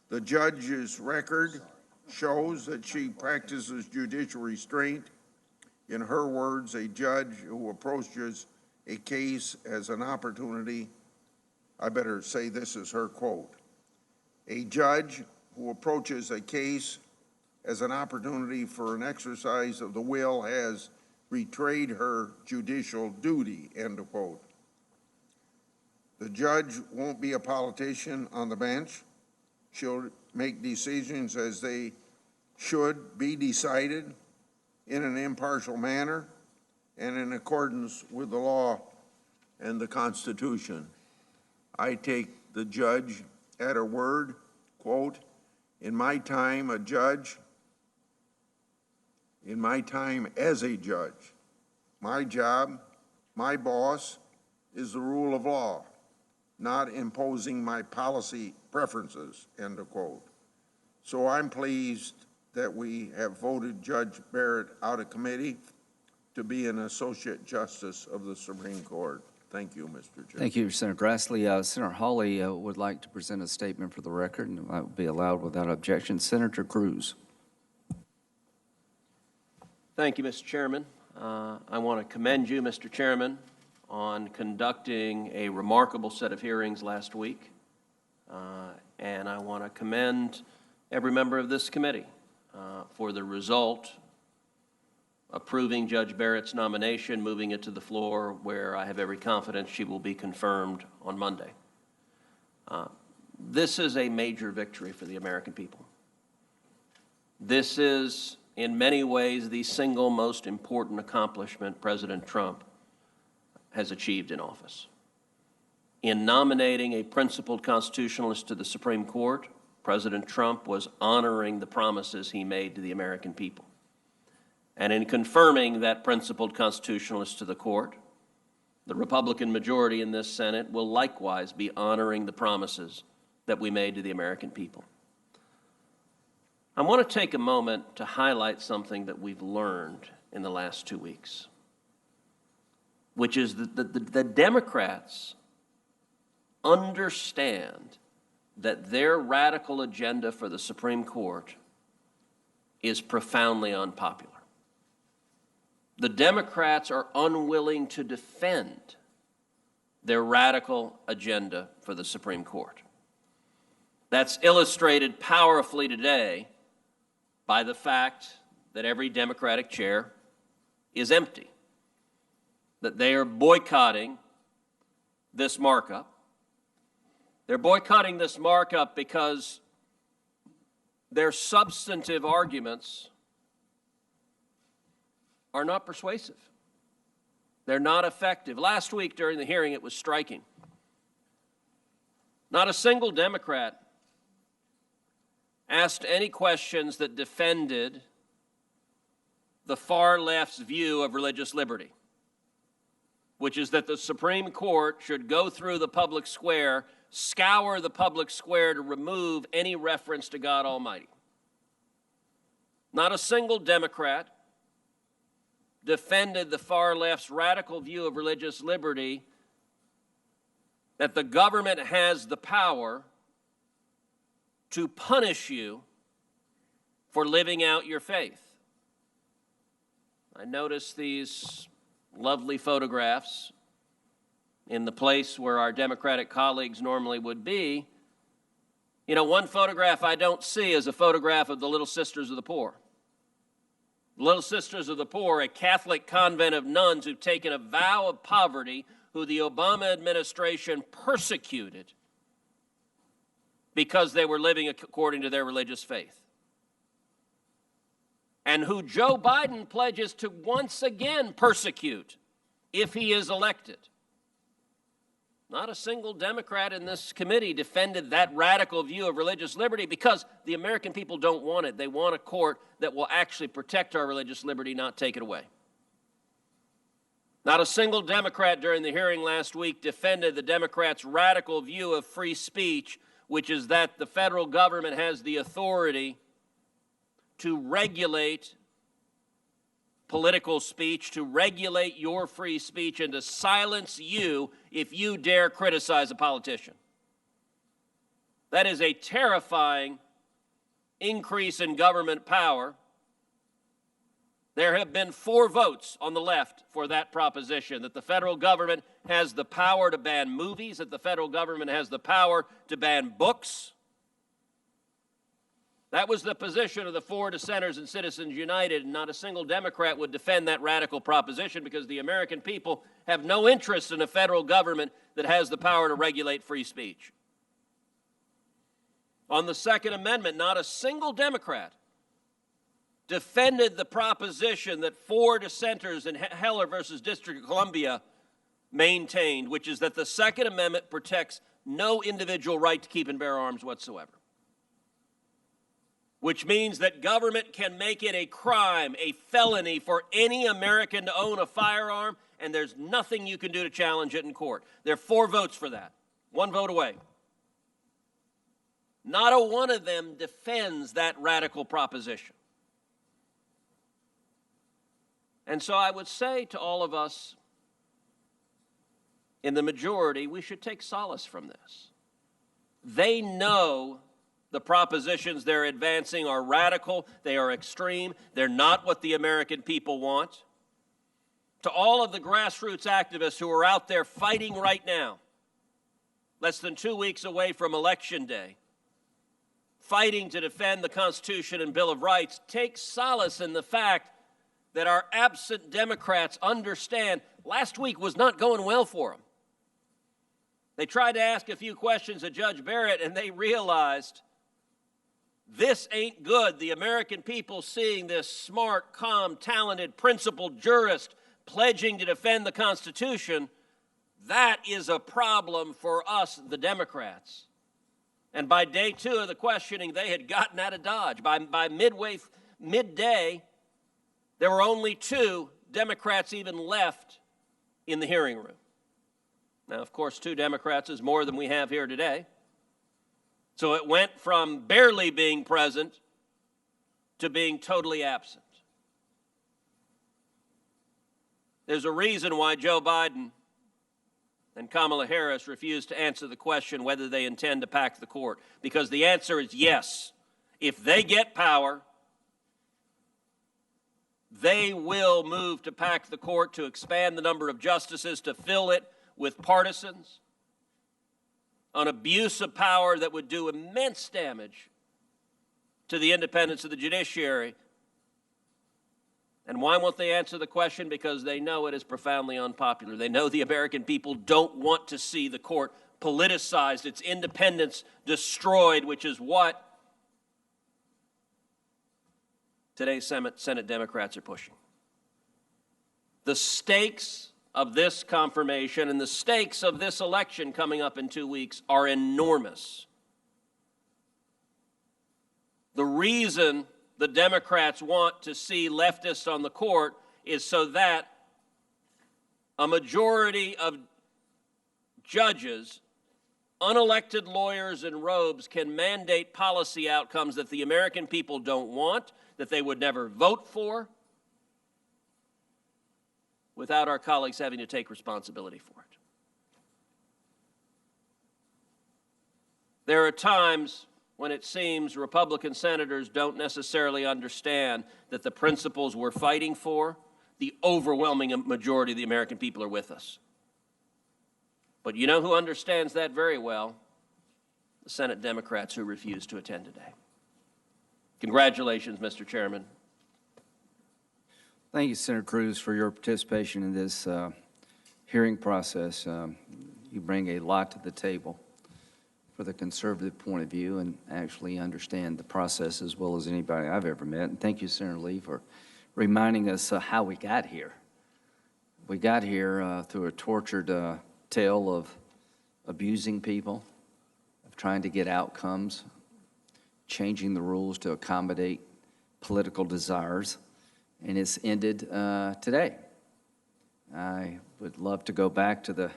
The judge's record shows that she practices judicial restraint. In her words, a judge who approaches a case as an opportunity, I better say this is her quote, "A judge who approaches a case as an opportunity for an exercise of the will has betrayed her judicial duty," end of quote. The judge won't be a politician on the bench. She'll make decisions as they should be decided in an impartial manner and in accordance with the law and the Constitution. I take the judge at her word, quote, in my time as a judge, my job, my boss is the rule of law, not imposing my policy preferences, end of quote. So I'm pleased that we have voted Judge Barrett out of committee to be an Associate Justice of the Supreme Court. Thank you, Mr. Chairman. Thank you, Senator Grassley. Senator Hawley would like to present a statement for the record, and that will be allowed without objection. Senator Cruz. Thank you, Mr. Chairman. I want to commend you, Mr. Chairman, on conducting a remarkable set of hearings last week. And I want to commend every member of this committee for the result, approving Judge Barrett's nomination, moving it to the floor, where I have every confidence she will be confirmed on Monday. This is a major victory for the American people. This is, in many ways, the single most important accomplishment President Trump has achieved in office. In nominating a principled constitutionalist to the Supreme Court, President Trump was honoring the promises he made to the American people. And in confirming that principled constitutionalist to the court, the Republican majority in this Senate will likewise be honoring the promises that we made to the American people. I want to take a moment to highlight something that we've learned in the last 2 weeks, which is that the Democrats understand that their radical agenda for the Supreme Court is profoundly unpopular. The Democrats are unwilling to defend their radical agenda for the Supreme Court. That's illustrated powerfully today by the fact that every Democratic chair is empty, that they are boycotting this markup. They're boycotting this markup because their substantive arguments are not persuasive. They're not effective. Last week during the hearing, it was striking. Not a single Democrat asked any questions that defended the far left's view of religious liberty, which is that the Supreme Court should go through the public square, scour the public square to remove any reference to God Almighty. Not a single Democrat defended the far left's radical view of religious liberty, that the government has the power to punish you for living out your faith. I noticed these lovely photographs in the place where our Democratic colleagues normally would be. You know, one photograph I don't see is a photograph of the Little Sisters of the Poor. Little Sisters of the Poor, a Catholic convent of nuns who've taken a vow of poverty, who the Obama administration persecuted because they were living according to their religious faith, and who Joe Biden pledges to once again persecute if he is elected. Not a single Democrat in this committee defended that radical view of religious liberty because the American people don't want it. They want a court that will actually protect our religious liberty, not take it away. Not a single Democrat during the hearing last week defended the Democrats' radical view of free speech, which is that the federal government has the authority to regulate political speech, to regulate your free speech, and to silence you if you dare criticize a politician. That is a terrifying increase in government power. There have been 4 votes on the left for that proposition, that the federal government has the power to ban movies, that the federal government has the power to ban books. That was the position of the 4 dissenters in Citizens United, and not a single Democrat would defend that radical proposition because the American people have no interest in a federal government that has the power to regulate free speech. On the Second Amendment, not a single Democrat defended the proposition that 4 dissenters in Heller versus District of Columbia maintained, which is that the Second Amendment protects no individual right to keep and bear arms whatsoever, which means that government can make it a crime, a felony for any American to own a firearm, and there's nothing you can do to challenge it in court. There are 4 votes for that, 1 vote away. Not a one of them defends that radical proposition. And so I would say to all of us in the majority, we should take solace from this. They know the propositions they're advancing are radical, they are extreme, they're not what the American people want. To all of the grassroots activists who are out there fighting right now, less than 2 weeks away from Election Day, fighting to defend the Constitution and Bill of Rights, take solace in the fact that our absent Democrats understand last week was not going well for them. They tried to ask a few questions of Judge Barrett, and they realized this ain't good. The American people seeing this smart, calm, talented, principled jurist pledging to defend the Constitution, That is a problem for us, the Democrats. And by day 2 of the questioning, they had gotten out of Dodge. By midday, there were only 2 Democrats even left in the hearing room. Now, of course, 2 Democrats is more than we have here today. So it went from barely being present to being totally absent. There's a reason why Joe Biden and Kamala Harris refused to answer the question whether they intend to pack the court, because the answer is yes. If they get power, they will move to pack the court, to expand the number of justices, to fill it with partisans, an abuse of power that would do immense damage to the independence of the judiciary. And why won't they answer the question? Because they know it is profoundly unpopular. They know the American people don't want to see the court politicized, its independence destroyed, which is what today's Senate Democrats are pushing. The stakes of this confirmation and the stakes of this election coming up in 2 weeks are enormous. The reason the Democrats want to see leftists on the court is so that a majority of judges, unelected lawyers in robes, can mandate policy outcomes that the American people don't want, that they would never vote for, without our colleagues having to take responsibility for it. There are times when it seems Republican senators don't necessarily understand that the principles we're fighting for, the overwhelming majority of the American people are with us. But you know who understands that very well? The Senate Democrats who refuse to attend today. Congratulations, Mr. Chairman. Thank you, Senator Cruz, for your participation in this hearing process. You bring a lot to the table for the conservative point of view and actually understand the process as well as anybody I've ever met. And thank you, Senator Lee, for reminding us how we got here. We got here through a tortured tale of abusing people, of trying to get outcomes, changing the rules to accommodate political desires, and it's ended today. I would love to go back to the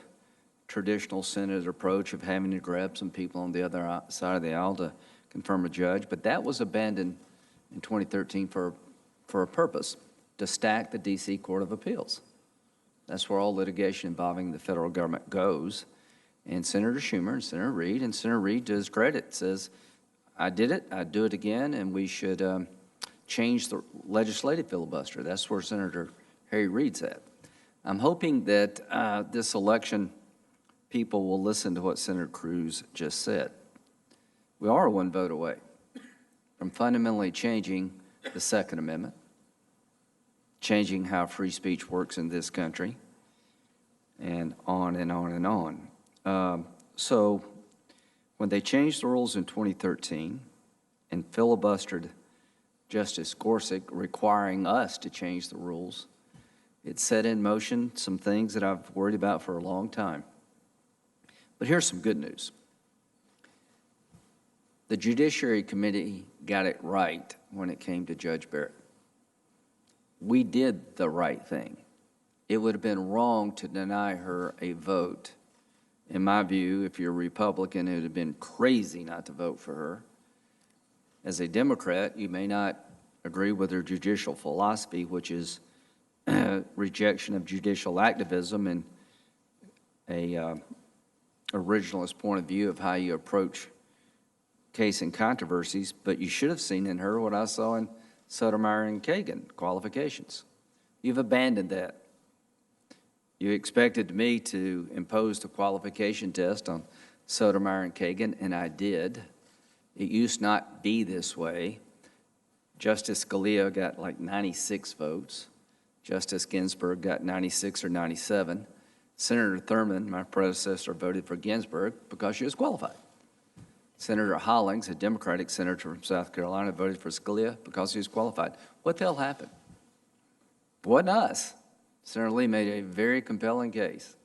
traditional Senate approach of having to grab some people on the other side of the aisle to confirm a judge, but that was abandoned in 2013 for a purpose, to stack the D.C. Court of Appeals. That's where all litigation involving the federal government goes. And Senator Schumer and Senator Reid, to his credit, says, I did it, I'd do it again, and we should change the legislative filibuster. That's where Senator Harry Reid's at. I'm hoping that this election, people will listen to what Senator Cruz just said. We are 1 vote away from fundamentally changing the Second Amendment, changing how free speech works in this country, and on and on and on. So when they changed the rules in 2013 and filibustered Justice Gorsuch, requiring us to change the rules, it set in motion some things that I've worried about for a long time. But here's some good news. The Judiciary Committee got it right when it came to Judge Barrett. We did the right thing. It would have been wrong to deny her a vote. In my view, if you're a Republican, it would have been crazy not to vote for her. As a Democrat, you may not agree with her judicial philosophy, which is rejection of judicial activism and a originalist point of view of how you approach case and controversies, but you should have seen in her what I saw in Sotomayor and Kagan, qualifications. You've abandoned that. You expected me to impose the qualification test on Sotomayor and Kagan, and I did. It used not be this way. Justice Scalia got like 96 votes. Justice Ginsburg got 96 or 97. Senator Thurmond, my predecessor, voted for Ginsburg because she was qualified. Senator Hollings, a Democratic senator from South Carolina, voted for Scalia because he was qualified. What the hell happened? It wasn't us. Senator Lee made a very compelling case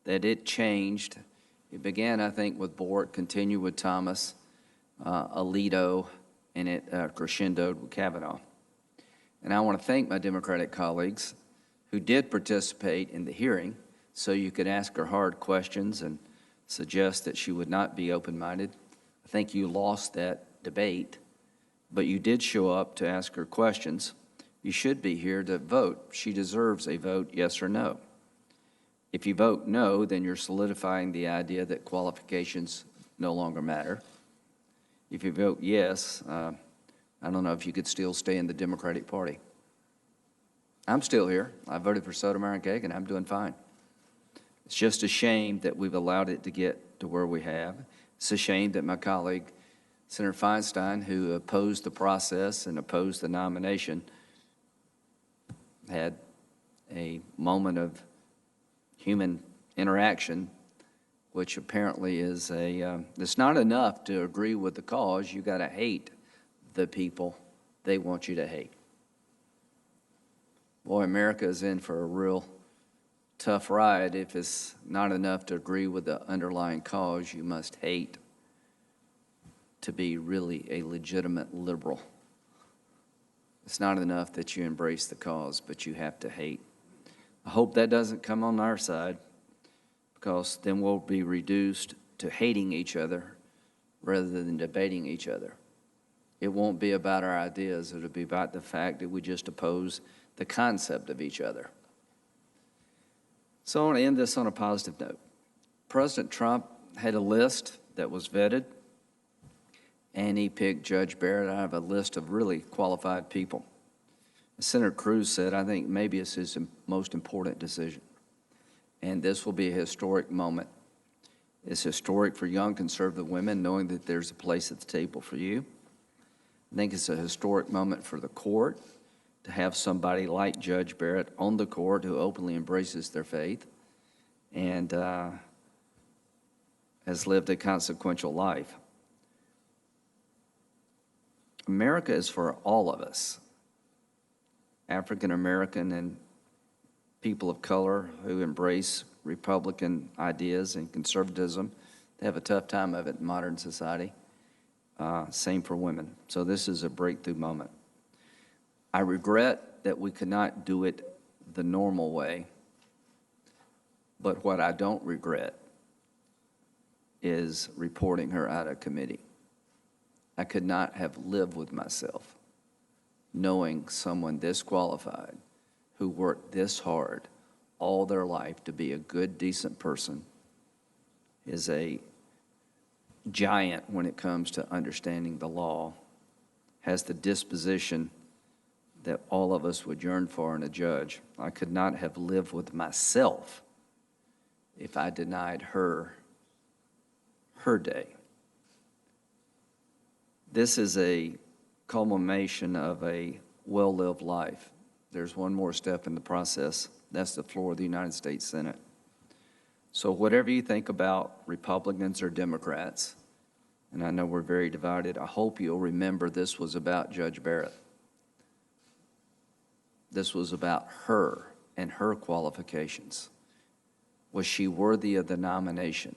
that it changed. It began, I think, with Bork, continued with Thomas, Alito, and it crescendoed with Kavanaugh. And I want to thank my Democratic colleagues who did participate in the hearing, so you could ask her hard questions and suggest that she would not be open-minded. I think you lost that debate, but you did show up to ask her questions. You should be here to vote. She deserves a vote, yes or no. If you vote no, then you're solidifying the idea that qualifications no longer matter. If you vote yes, I don't know if you could still stay in the Democratic Party. I'm still here. I voted for Sotomayor and Kagan. I'm doing fine. It's just a shame that we've allowed it to get to where we have. It's a shame that my colleague, Senator Feinstein, who opposed the process and opposed the nomination, had a moment of human interaction, which apparently is it's not enough to agree with the cause. You got to hate the people they want you to hate. Boy, America is in for a real tough ride if it's not enough to agree with the underlying cause. You must hate to be really a legitimate liberal. It's not enough that you embrace the cause, but you have to hate. I hope that doesn't come on our side, because then we'll be reduced to hating each other rather than debating each other. It won't be about our ideas. It'll be about the fact that we just oppose the concept of each other. So I want to end this on a positive note. President Trump had a list that was vetted, and he picked Judge Barrett out of a list of really qualified people. As Senator Cruz said, I think maybe it's his most important decision. And this will be a historic moment. It's historic for young conservative women, knowing that there's a place at the table for you. I think it's a historic moment for the court to have somebody like Judge Barrett on the court who openly embraces their faith and has lived a consequential life. America is for all of us, African American and people of color who embrace Republican ideas and conservatism. They have a tough time of it in modern society. Same for women. So this is a breakthrough moment. I regret that we could not do it the normal way, but what I don't regret is reporting her out of committee. I could not have lived with myself knowing someone this qualified who worked this hard all their life to be a good, decent person is a giant when it comes to understanding the law, has the disposition that all of us would yearn for in a judge. I could not have lived with myself if I denied her her day. This is a culmination of a well-lived life. There's one more step in the process. That's the floor of the United States Senate. So whatever you think about Republicans or Democrats, and I know we're very divided, I hope you'll remember this was about Judge Barrett. This was about her and her qualifications. Was she worthy of the nomination?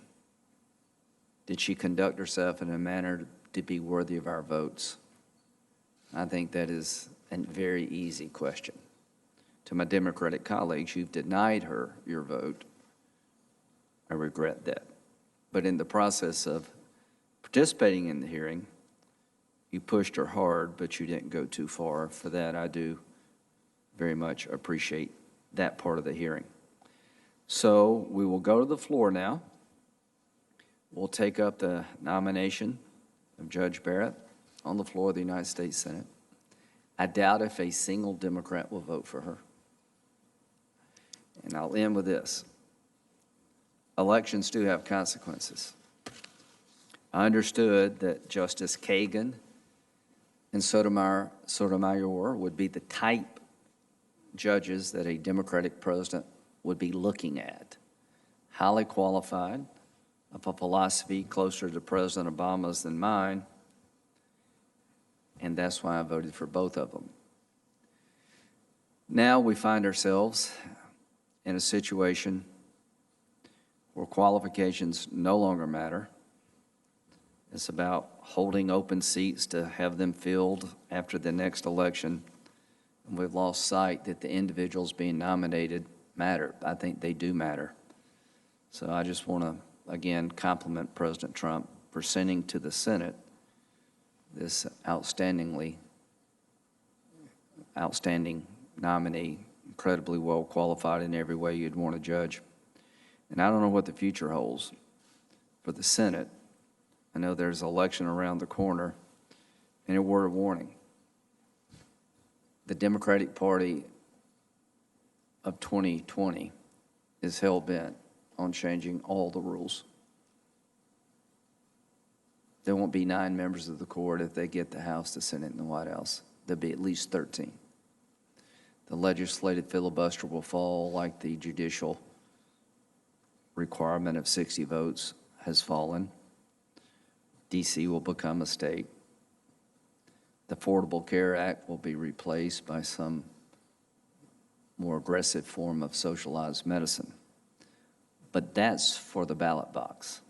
Did she conduct herself in a manner to be worthy of our votes? I think that is a very easy question. To my Democratic colleagues, you've denied her your vote. I regret that. But in the process of participating in the hearing, you pushed her hard, but you didn't go too far. For that, I do very much appreciate that part of the hearing. So we will go to the floor now. We'll take up the nomination of Judge Barrett on the floor of the United States Senate. I doubt if a single Democrat will vote for her. And I'll end with this. Elections do have consequences. I understood that Justice Kagan and Sotomayor would be the type judges that a Democratic president would be looking at. Highly qualified, of a philosophy closer to President Obama's than mine, and that's why I voted for both of them. Now we find ourselves in a situation where qualifications no longer matter. It's about holding open seats to have them filled after the next election. And we've lost sight that the individuals being nominated matter. I think they do matter. So I just want to, again, compliment President Trump for sending to the Senate this outstanding nominee, incredibly well qualified in every way you'd want to judge. And I don't know what the future holds for the Senate. I know there's an election around the corner, and a word of warning. The Democratic Party of 2020 is hell-bent on changing all the rules. There won't be 9 members of the court if they get the House, the Senate, and the White House. There'll be at least 13. The legislative filibuster will fall like the judicial requirement of 60 votes has fallen. D.C. will become a state. The Affordable Care Act will be replaced by some more aggressive form of socialized medicine. But that's for the ballot box.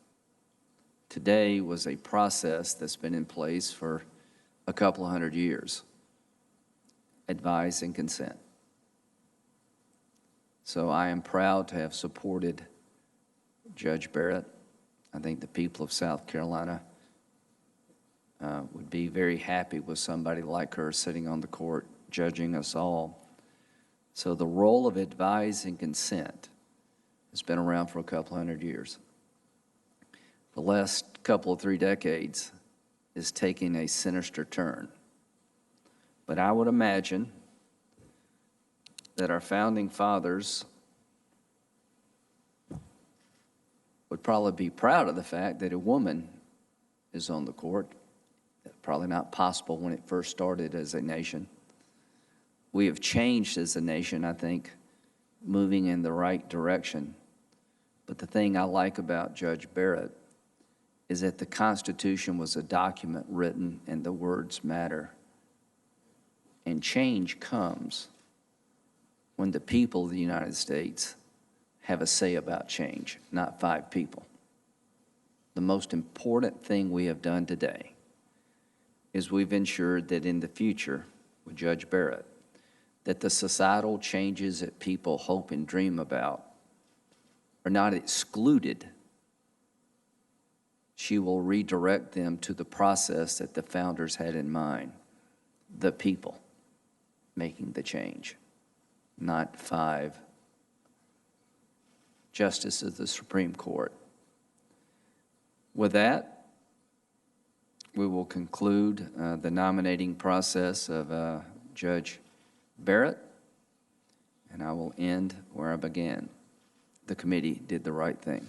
Today was a process that's been in place for a couple of 100 years. Advise and consent. So I am proud to have supported Judge Barrett. I think the people of South Carolina would be very happy with somebody like her sitting on the court judging us all. So the role of advise and consent has been around for a couple 100 years. The last couple of 3 decades is taking a sinister turn. But I would imagine that our founding fathers would probably be proud of the fact that a woman is on the court. Probably not possible when it first started as a nation. We have changed as a nation, I think, moving in the right direction. But the thing I like about Judge Barrett is that the Constitution was a document written and the words matter. And change comes when the people of the United States have a say about change, not 5 people. The most important thing we have done today is we've ensured that in the future, with Judge Barrett, that the societal changes that people hope and dream about are not excluded. She will redirect them to the process that the founders had in mind, the people making the change, not 5 justices of the Supreme Court. With that, we will conclude the nominating process of Judge Barrett, and I will end where I began. The committee did the right thing.